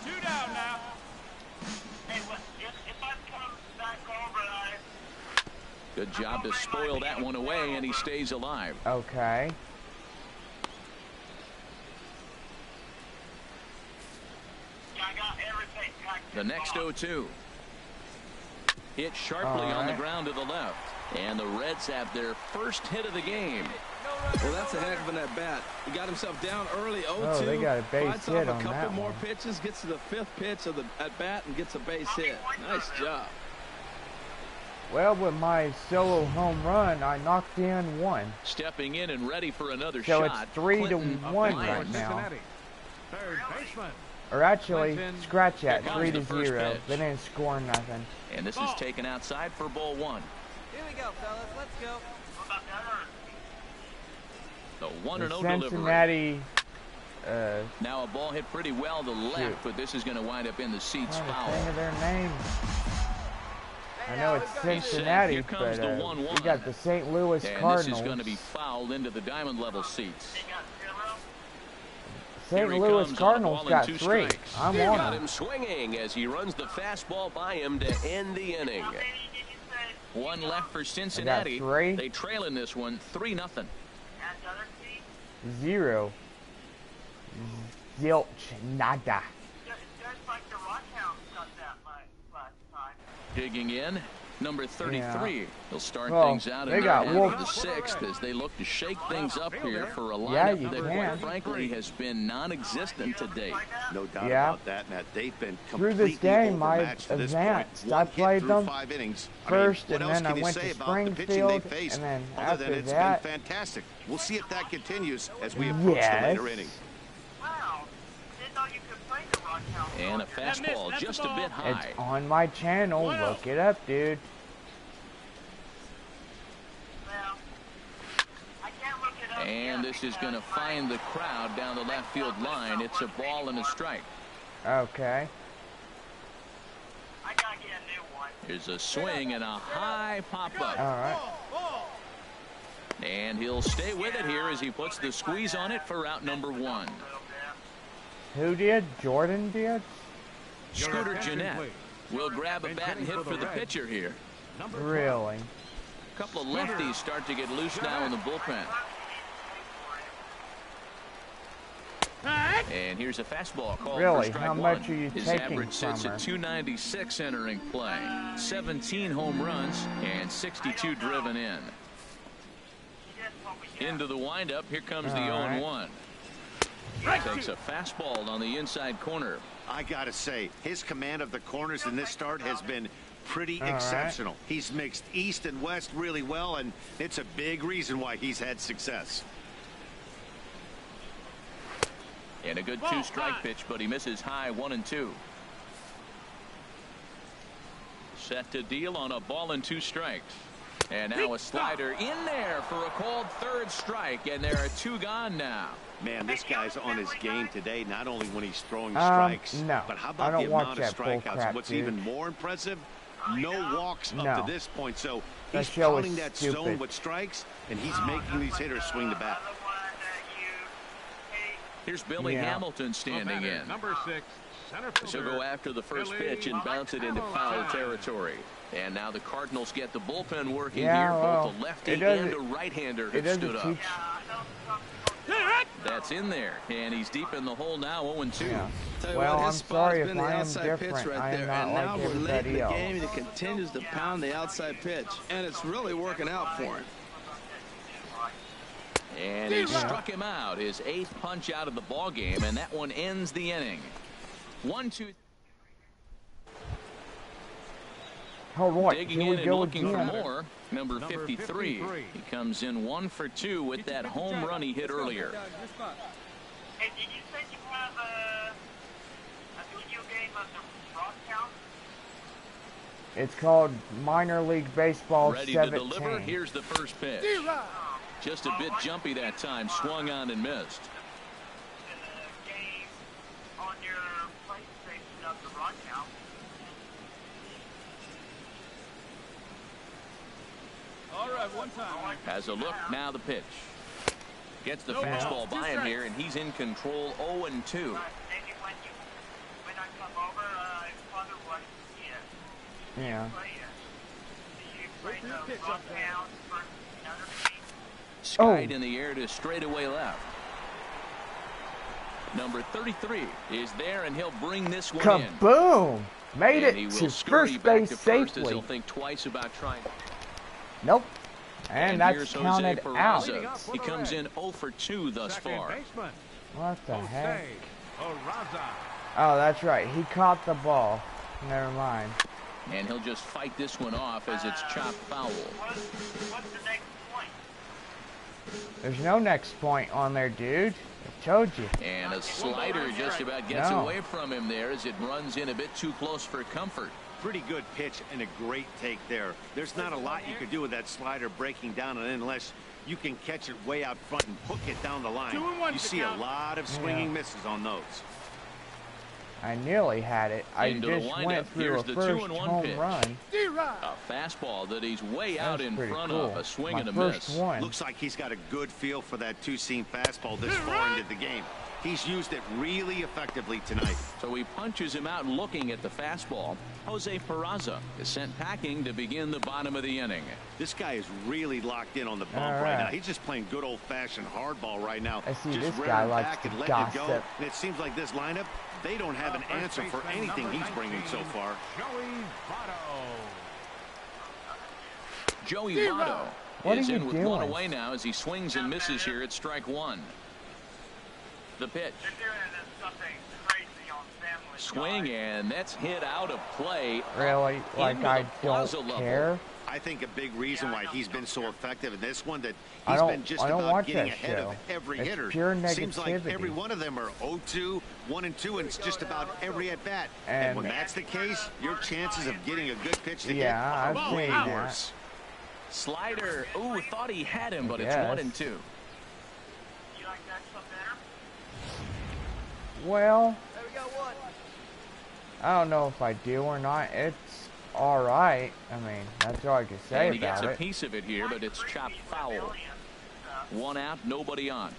2 down now. Hey, if I come back over, Good job to spoil that one away, and he stays alive. Okay. I got everything. The next 0-2. Hit sharply on the ground to the left. And the Reds have their first hit of the game. Well, that's a heck of an at-bat. He got himself down early, 0-2. Oh, they got a base fights hit off on a couple that more one. pitches, gets to the 5th pitch of the at-bat, and gets a base hit. Nice job. Well, with my solo home run, I knocked in 1. Stepping in and ready for another So shot. it's 3-1 Clinton right Lyons. now. Cincinnati. Third baseman. Or actually, Clinton. scratch that, Here comes the first 3-0. pitch. They didn't score nothing. And this is taken outside for ball 1. Here we go, fellas. Let's go. The The 1-0 delivery. Cincinnati, Now a ball hit pretty well to left, Shoot. but this is going to wind up in the seats trying to foul. think of their name. I Hey, know now, it's we've got you. Cincinnati, Here comes but the 1-1. we got the St. Louis And Cardinals. this is going to be fouled into the diamond level seats. St. Here he Louis comes on a Cardinals ball and got 2 3. strikes. I'm He on got them. him swinging as he runs the fastball by him to end the inning. One left for Cincinnati. 3. They trail in this one 3-0. 0. Zilch. Nada. Digging in, number 33. Yeah. He'll start Well, things out they in the got half wolf- of the 6th as they look to shake things up here for a Yeah, lineup you that, can. quite frankly, has been non-existent to date. No doubt Yeah. about that, Matt. They've been Through completely this game, I overmatched to this advanced. point. I One hit played through them 5 innings. first, what and else then I can you went say to about the pitching they Springfield, faced? and then Other after than it's that- been fantastic. We'll see if that continues as we approach Yes. the later innings. Wow. Didn't know you could play the rock house. And a fastball That's just the a bit ball. high. It's on my channel. Look it up, dude. Well, I can't look it up And yet this is going to because find the crowd down the left field line. It's a ball and a strike. Okay. I gotta get a new one. Here's a swing and a high pop-up. All right. And he'll stay with it here as he puts the squeeze on it for out number 1. Who did? Jordan did? Scooter attention, Jeanette please. will grab a bat and hit for the pitcher here. Number Really? A couple of lefties start to get loose now in the bullpen. And here's a fastball called Really? for strike How 1. much are you His taking average sits from at her? 296 entering play. 17 home runs and 62 driven in. Into the windup. Here comes the All right. 0-1. Takes a fastball on the inside corner. I gotta say, his command of the corners in this start has been pretty All right. exceptional. He's mixed east and west really well, and it's a big reason why he's had success. And a good 2-strike pitch, but he misses high 1-2. Set to deal on a ball and 2 strikes. And now a slider in there for a called 3rd strike, and there are 2 gone now. Man, this guy's on his game today, not only when he's throwing strikes, no. but how I about don't the watch amount of that bull strikeouts? crap, What's dude. even more impressive, no walks No. up to this point. So That he's show is pounding that zone stupid. with strikes, and he's making these hitters swing the bat. Here's Billy Yeah. Hamilton standing in. Number 6, center She'll fielder. go after the first Billy pitch and bounce it into foul Hamilton. territory. And now the Cardinals get the bullpen working Yeah, here. well, Both a lefty it doesn't- and a right-hander It have doesn't stood up. teach. That's in there, and he's deep in the hole now, 0-2. Yeah. Tell you Well, what, I'm his spot sorry has if been the I am outside pitch different. right I am there. not And like now we're late in everybody the else. game, and he continues to pound the outside pitch. And it's really working out for him. And he struck him out, his 8th punch out of the ball game, and that one ends the inning. 1-2. All right, Digging here in we and go looking again. for more. Number 53. He comes in 1 for 2 with that home run he hit earlier. Hey, did you say you have a video game of the broadcast? It's called Minor League Baseball Ready 17. to deliver. Here's the first pitch. Just a bit jumpy that time. Swung on and missed. The game on your PlayStation of the broadcast. All right, one time. Has a look. Now the pitch. Gets the fastball by him here, and he's in control. 0-2. Maybe when I come over, Father was here. Yeah. Do you play the broadcast for another team? Skied in the air to straightaway left. Number 33 is there, and he'll bring this one in. Kaboom! Made And he it will to scurry first back base to first as safely. he'll think twice about trying. Nope. And that's here's counted Jose out. Peraza. He comes in 0 for 2 thus far. What the heck? Peraza. Oh, that's right. He caught the ball. Never mind. And he'll just fight this one off as it's chopped foul. What's the next point? There's no next point on there, dude. I told you. And a slider just about gets No. away from him there as it runs in a bit too close for comfort. Pretty good pitch and a great take there. There's not a lot you could do with that slider breaking down and in unless you can catch it way out front and hook it down the line. 2-1 You see a lot of swinging misses on those. I nearly had it. I Into the just windup. went through Here's a the first 2-1 home pitch. run. A fastball that he's way out That's in pretty front cool. of. A swing My and a first miss. one. Looks like he's got a good feel for that two-seam fastball this far into the game. He's used it really effectively tonight. So he punches him out looking at the fastball. Jose Peraza is sent packing to begin the bottom of the inning. This guy is really locked in on the bump All right now. right. He's just playing good old-fashioned hardball right now. I see just this rearing guy likes back to and letting it go. gossip. And it seems like this lineup, they don't have an answer for anything he's bringing so far. Joey Votto What is are you in with doing? one away now as he swings and misses here at strike one. The pitch. They're doing something crazy on Family Swing, Guy. and that's hit out of play. Really? Like Into I the plaza don't level. care? I think a big reason why he's been so effective in this one that I he's don't- been just I don't about watch getting that ahead show. of every It's hitter. pure Seems like negativity. every one of them are 0-2, 1-2, and it's just about every at bat. And- And when that's the case, your chances of getting a good pitch to Yeah, hit I've are way seen that. worse. Slider. Ooh, thought he had him, but it's Yes. 1-2. You like that stuff better? Well, There we go, one. I don't know if I do or not. It's all right. I mean, that's all I can say And he gets about a it. piece of it here, but it's chopped foul. One out, nobody on.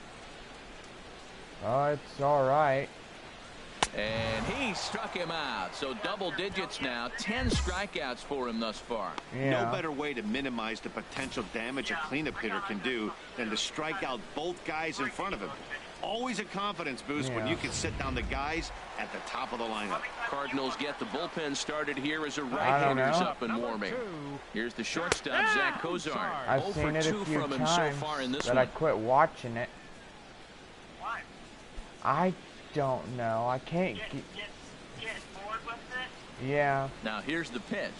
Oh, it's all right. And he struck him out. So double digits now. 10 strikeouts for him thus far. Yeah. No better way to minimize the potential damage a cleanup hitter can do than to strike out both guys in front of him. Always a confidence boost when Yeah. you can sit down the guys at the top of the lineup. Cardinals get the bullpen started here as a I don't right-hander's know. up and warming. Here's the shortstop, Zach Kozar. I've 0 seen for it a 2 few from him so times, far in this but one. I quit watching it. Why? I don't know. I can't. Get bored with it? Yeah, Now here's the pitch.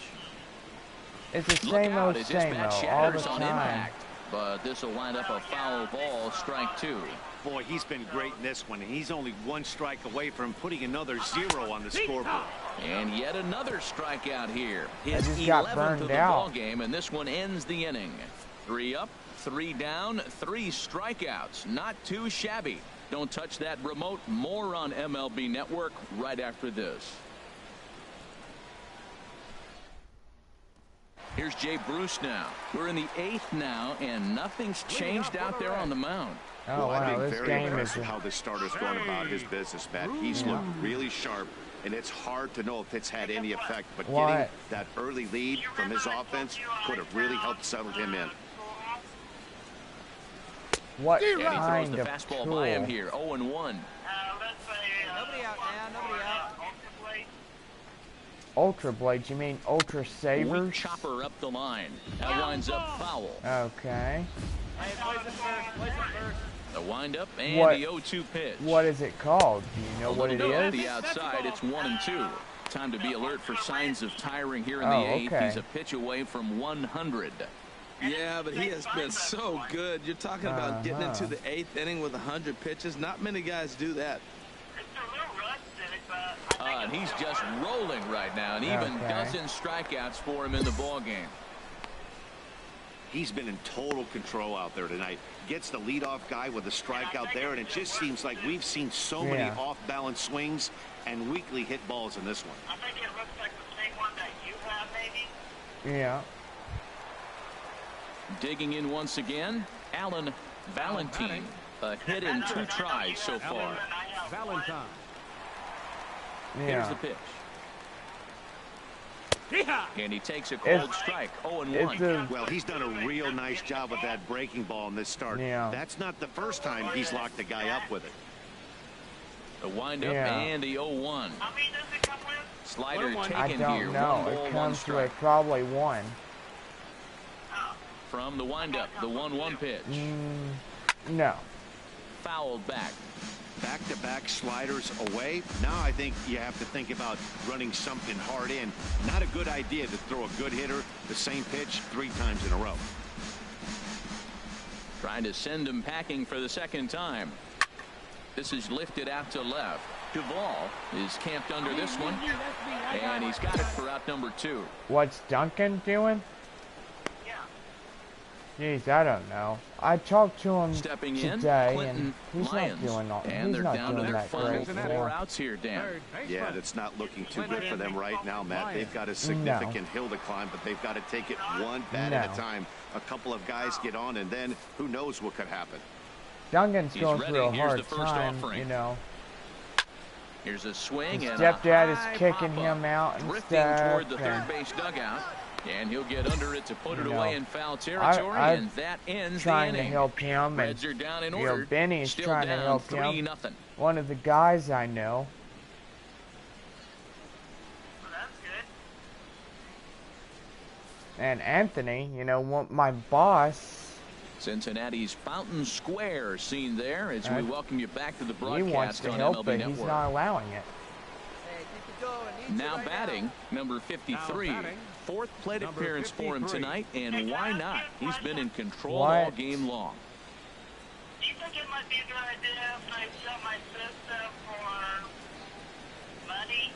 it's the Look same out old, as this same bat old, all the shatters on time. impact. But this will wind up a foul ball, strike two. Boy, he's been great in this one. He's only one strike away from putting another 0 on the scoreboard. And yet another strikeout here. I His just got 11th burned of the out. ball game, and this one ends the inning. 3 up, 3 down, 3 strikeouts. Not too shabby. Don't touch that remote. More on MLB Network right after this. Here's Jay Bruce now. We're in the 8th now, and nothing's changed out there on the mound. Oh Well, wow, I'm being this very game impressed is. with how this starter's going about his business, Matt. He's looked really sharp, and it's hard to know if it's had any effect. But What? getting that early lead from his offense could have really helped settle him in. What And he throws kind the of fastball tool? by him here. 0-1. Let's say, Nobody out now, nobody out. ultra blade. Ultra blades? You mean ultra Weak sabers? chopper up the line. That winds up foul. Okay. Hey, poison first, poison first. The windup and What- the 0-2 pitch. What is it called? Do you know A what it little bit off is? the outside, it's 1-2. Time to be alert for signs of tiring here in Oh, the eighth. okay. He's a pitch away from 100. Yeah, but he has been so good. You're talking about getting into the 8th inning with 100 pitches. Not many guys do that. It's a little rusted, but I And think he's just rolling right now, and even Okay. dozen strikeouts for him in the ball game. He's been in total control out there tonight. Gets the leadoff guy with a strikeout there, and it just seems like we've seen so many Yeah. off-balance swings and weakly hit balls in this one. I think it looks like the same one that you have, maybe. Yeah. Digging in once again, Alan Valentine. A hit in 2 tries so far. Valentine. Here's the Yeah. pitch. Yeehaw! And he takes a cold It's- strike. It's 0-1. a Well, he's done a real nice job with that breaking ball in this start. Yeah. That's not the first time he's locked the guy up with it. The windup Yeah. and the 0-1. How many does it come with? Slider I taken don't here. know. 1 ball, It 1 comes to strike. probably one. From the windup, the 1-1 pitch. No. Fouled back. Back-to-back sliders away. Now I think you have to think about running something hard in. Not a good idea to throw a good hitter the same pitch 3 times in a row. Trying to send him packing for the second time. This is lifted out to left. Duvall is camped under this one. And he's got it for out number 2. What's Duncan doing? Jeez, I don't know. I talked to him Stepping in, today, Clinton and he's Lyons. not doing all. And He's they're not down to doing their that final great. 4 Yeah. outs here, Dan. Third baseman. Yeah, it's not looking too good for them right now, Matt. They've got a significant hill to climb, but they've got to take it one bat at a No. time. A couple of guys get on, and then who knows what could happen. Duncan's He's going ready. through a Here's hard the first time, offering. you know. Here's a swing His and stepdad a is high kicking pop-up. him out and Drifting stuff, toward the third and- base dugout. And he'll get under it to put it You away know, in foul territory, I'm and that ends the Trying to inning. help him, and Reds are down in you know, order. Benny's Still trying to down help 3-0. him. One of the guys I know. Well, that's good. And Anthony, you know, my boss, Cincinnati's Fountain Square scene there as we welcome you back to the he wants broadcast to on help, MLB but Network. he's not allowing it. Hey, keep it going. Needs it Now right batting, number 53. Now batting, Fourth plate number appearance for him 53. tonight, and why not? He's been in control What? all game long. Do you think it might be a good idea if I sell my system for money?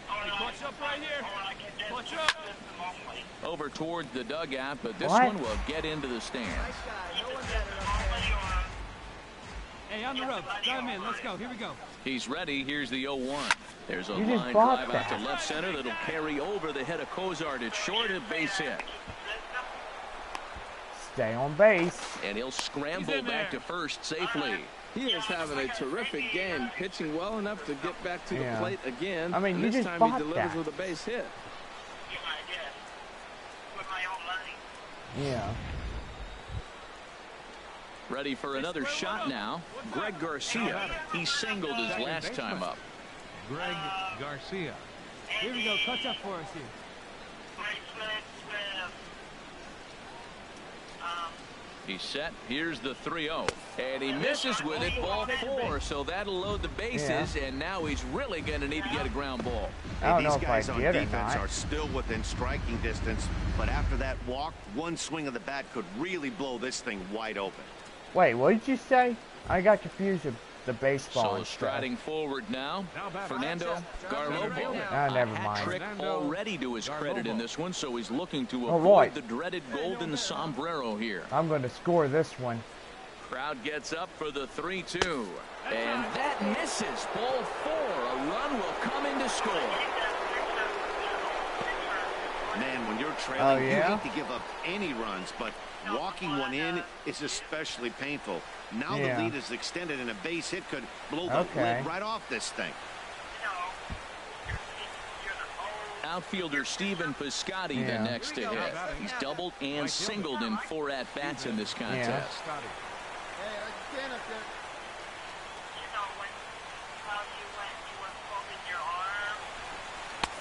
Or Watch up right here. Or I can just Watch use up. the system only. Over towards the dugout, but this What? one will get into the stands. Nice guy. No one's at it up Only there. or Hey, on the rope. Drive him in. Let's go. Here we go. He's ready. Here's the 0-1. There's a You just line bought drive out to that. left center that'll carry over the head of Cozart. It's short, a base hit. Stay on base. And he'll scramble back to first safely. He is having a terrific game, pitching well enough to get back to the Yeah. plate again. I mean, and you this just time bought he delivers that. with a base hit. Yeah, I did. With my own money. Yeah. Ready for another shot now. Greg Garcia. He singled his last time up. Greg Garcia. Here we go. Touch up for us here. Bracelets with, He's set. Here's the 3-0. And he misses with it. Ball 4. So that'll load the bases. And now he's really going to need to get a ground ball. I don't Hey, know these if I guys on get it or defense not. are still within striking distance, but after that walk, one swing of the bat could really blow this thing wide open. Wait, what did you say? I got confused with the baseball So and stuff. striding forward now, Fernando Garlobo. Ah, never A hat mind. trick already to his credit in this one, so he's looking to All avoid right. the dreaded golden sombrero here. I'm going to score this one. Crowd gets up for the 3-2. And that misses. Ball 4. A run will come in to score. Man, when you're Oh, trailing, yeah? you hate to give up any runs, but walking one in is especially painful. Now Yeah. the lead is extended, and a base hit could blow the Okay. lid right off this thing. Outfielder Steven Piscotty the Yeah. next to hit. He's doubled and singled in 4 at-bats in this contest. Scotty. Hey, I stand up there. You know how you were folding your arm.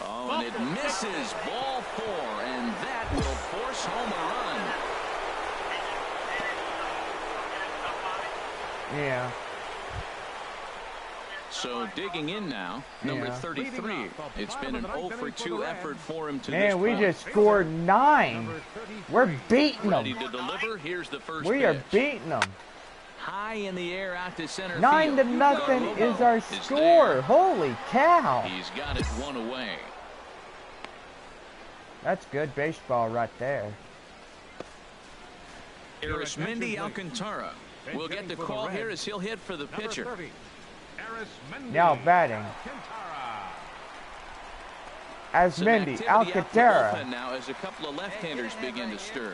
Oh, and it misses. Ball 4, and that will force home a run. Yeah. So digging in now, number Yeah. 33. It's been an 0 for 2 effort for him to this Man, we point. just scored 9. We're beating Ready them. to deliver. Here's the first We pitch. are beating them. High in the air out to center 9 to field. nothing Garlobo is our is score. there. Holy cow. He's got it 1 away. That's good baseball right there. Arismendi Alcantara will get the call here as he'll hit for the pitcher. Now batting. Some Arismendi activity out in the Alcantara. bullpen now as a couple of left-handers begin to stir.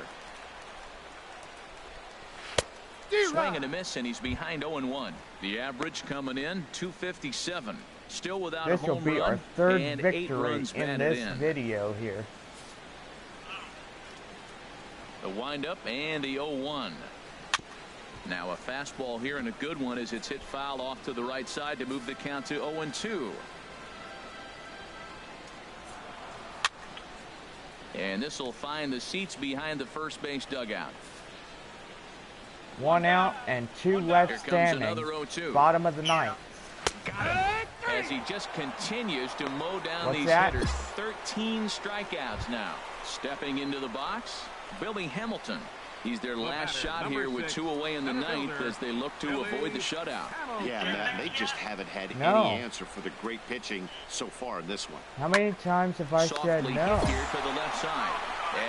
Swing and a miss, and he's behind 0-1. The average coming in 257. Still without This a will home be run our third and 8 victory runs in batted this in. video here. The windup and the 0-1. Now a fastball here and a good one as it's hit foul off to the right side to move the count to 0-2. And this will find the seats behind the first base dugout. 1 out and 2 left Here comes standing. another 0-2. Bottom of the ninth. As he just continues to mow down What's these that? hitters. 13 strikeouts now. Stepping into the box, Billy Hamilton. He's their last shot here with 2 away in the ninth as they look to avoid the shutout. Yeah, Matt, they just haven't had No. any answer for the great pitching so far in this one. How many times have I said Softly no? hit here to the left side.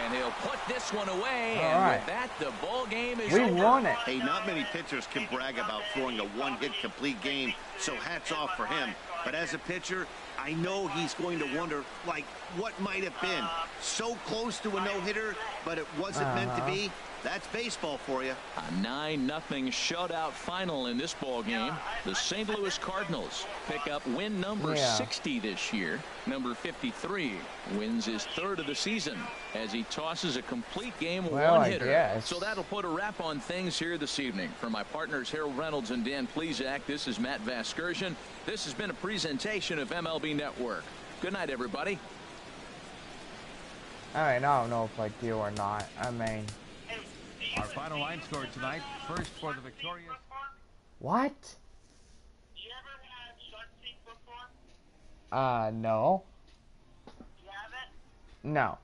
And he'll put this one away. All And right. with that, the ball game is We over. won it. Hey, not many pitchers can brag about throwing a one-hit complete game, so hats off for him. But as a pitcher, I know he's going to wonder, like, what might have been. So close to a no-hitter, but it wasn't meant to be. That's baseball for you. A 9-0 shutout final in this ball game. The St. Louis Cardinals pick up win number 60 this year. Number 53 wins his 3rd of the season as he tosses a complete game one-hitter. guess. So that'll put a wrap on things here this evening. For my partners Harold Reynolds and Dan Plesac, this is Matt Vasgersian. This has been a presentation of MLB Network. Good night, everybody. I mean, I don't know if I do or not. I mean, Our final line score tonight, first for the victorious. what? You ever had shark feet before? No. You haven't? No.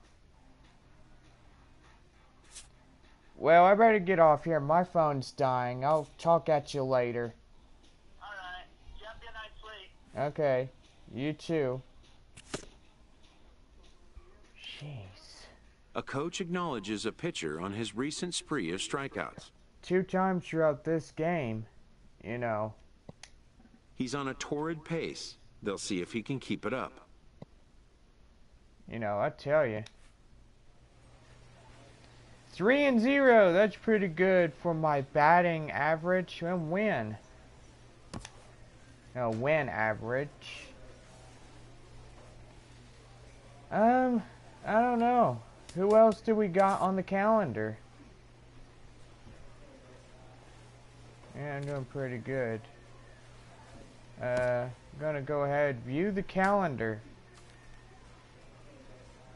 Well, I better get off here. My phone's dying. I'll talk at you later. Alright. You have a good night's sleep. Okay. You too. Jeez. A coach acknowledges a pitcher on his recent spree of strikeouts. 2 times throughout this game, you know. He's on a torrid pace. They'll see if he can keep it up. You know, I tell you. 3-0. That's pretty good for my batting average and win. No, win average. I don't know. Who else do we got on the calendar? Yeah, I'm doing pretty good. Gonna go ahead, view the calendar.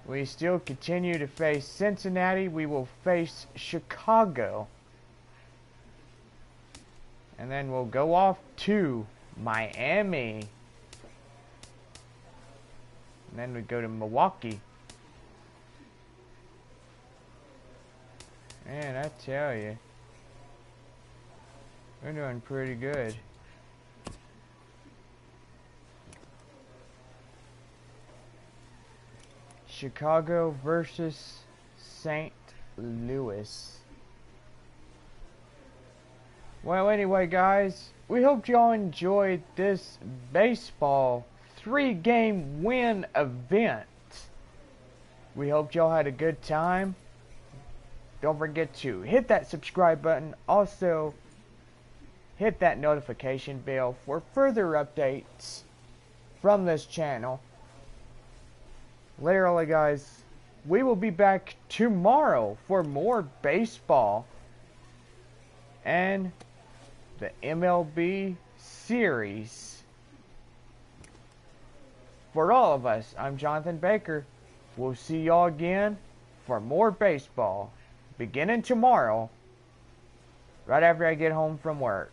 We still continue to face Cincinnati. We will face Chicago. And then we'll go off to Miami. And then we go to Milwaukee. Man, I tell you, we're doing pretty good. Chicago versus St. Louis. Well, anyway, guys, we hope y'all enjoyed this baseball 3-game win event. We hope y'all had a good time. Don't forget to hit that subscribe button. Also, hit that notification bell for further updates from this channel. Literally, guys, we will be back tomorrow for more baseball. And the MLB series. For all of us, I'm Jonathan Baker. We'll see y'all again for more baseball beginning tomorrow, right after I get home from work.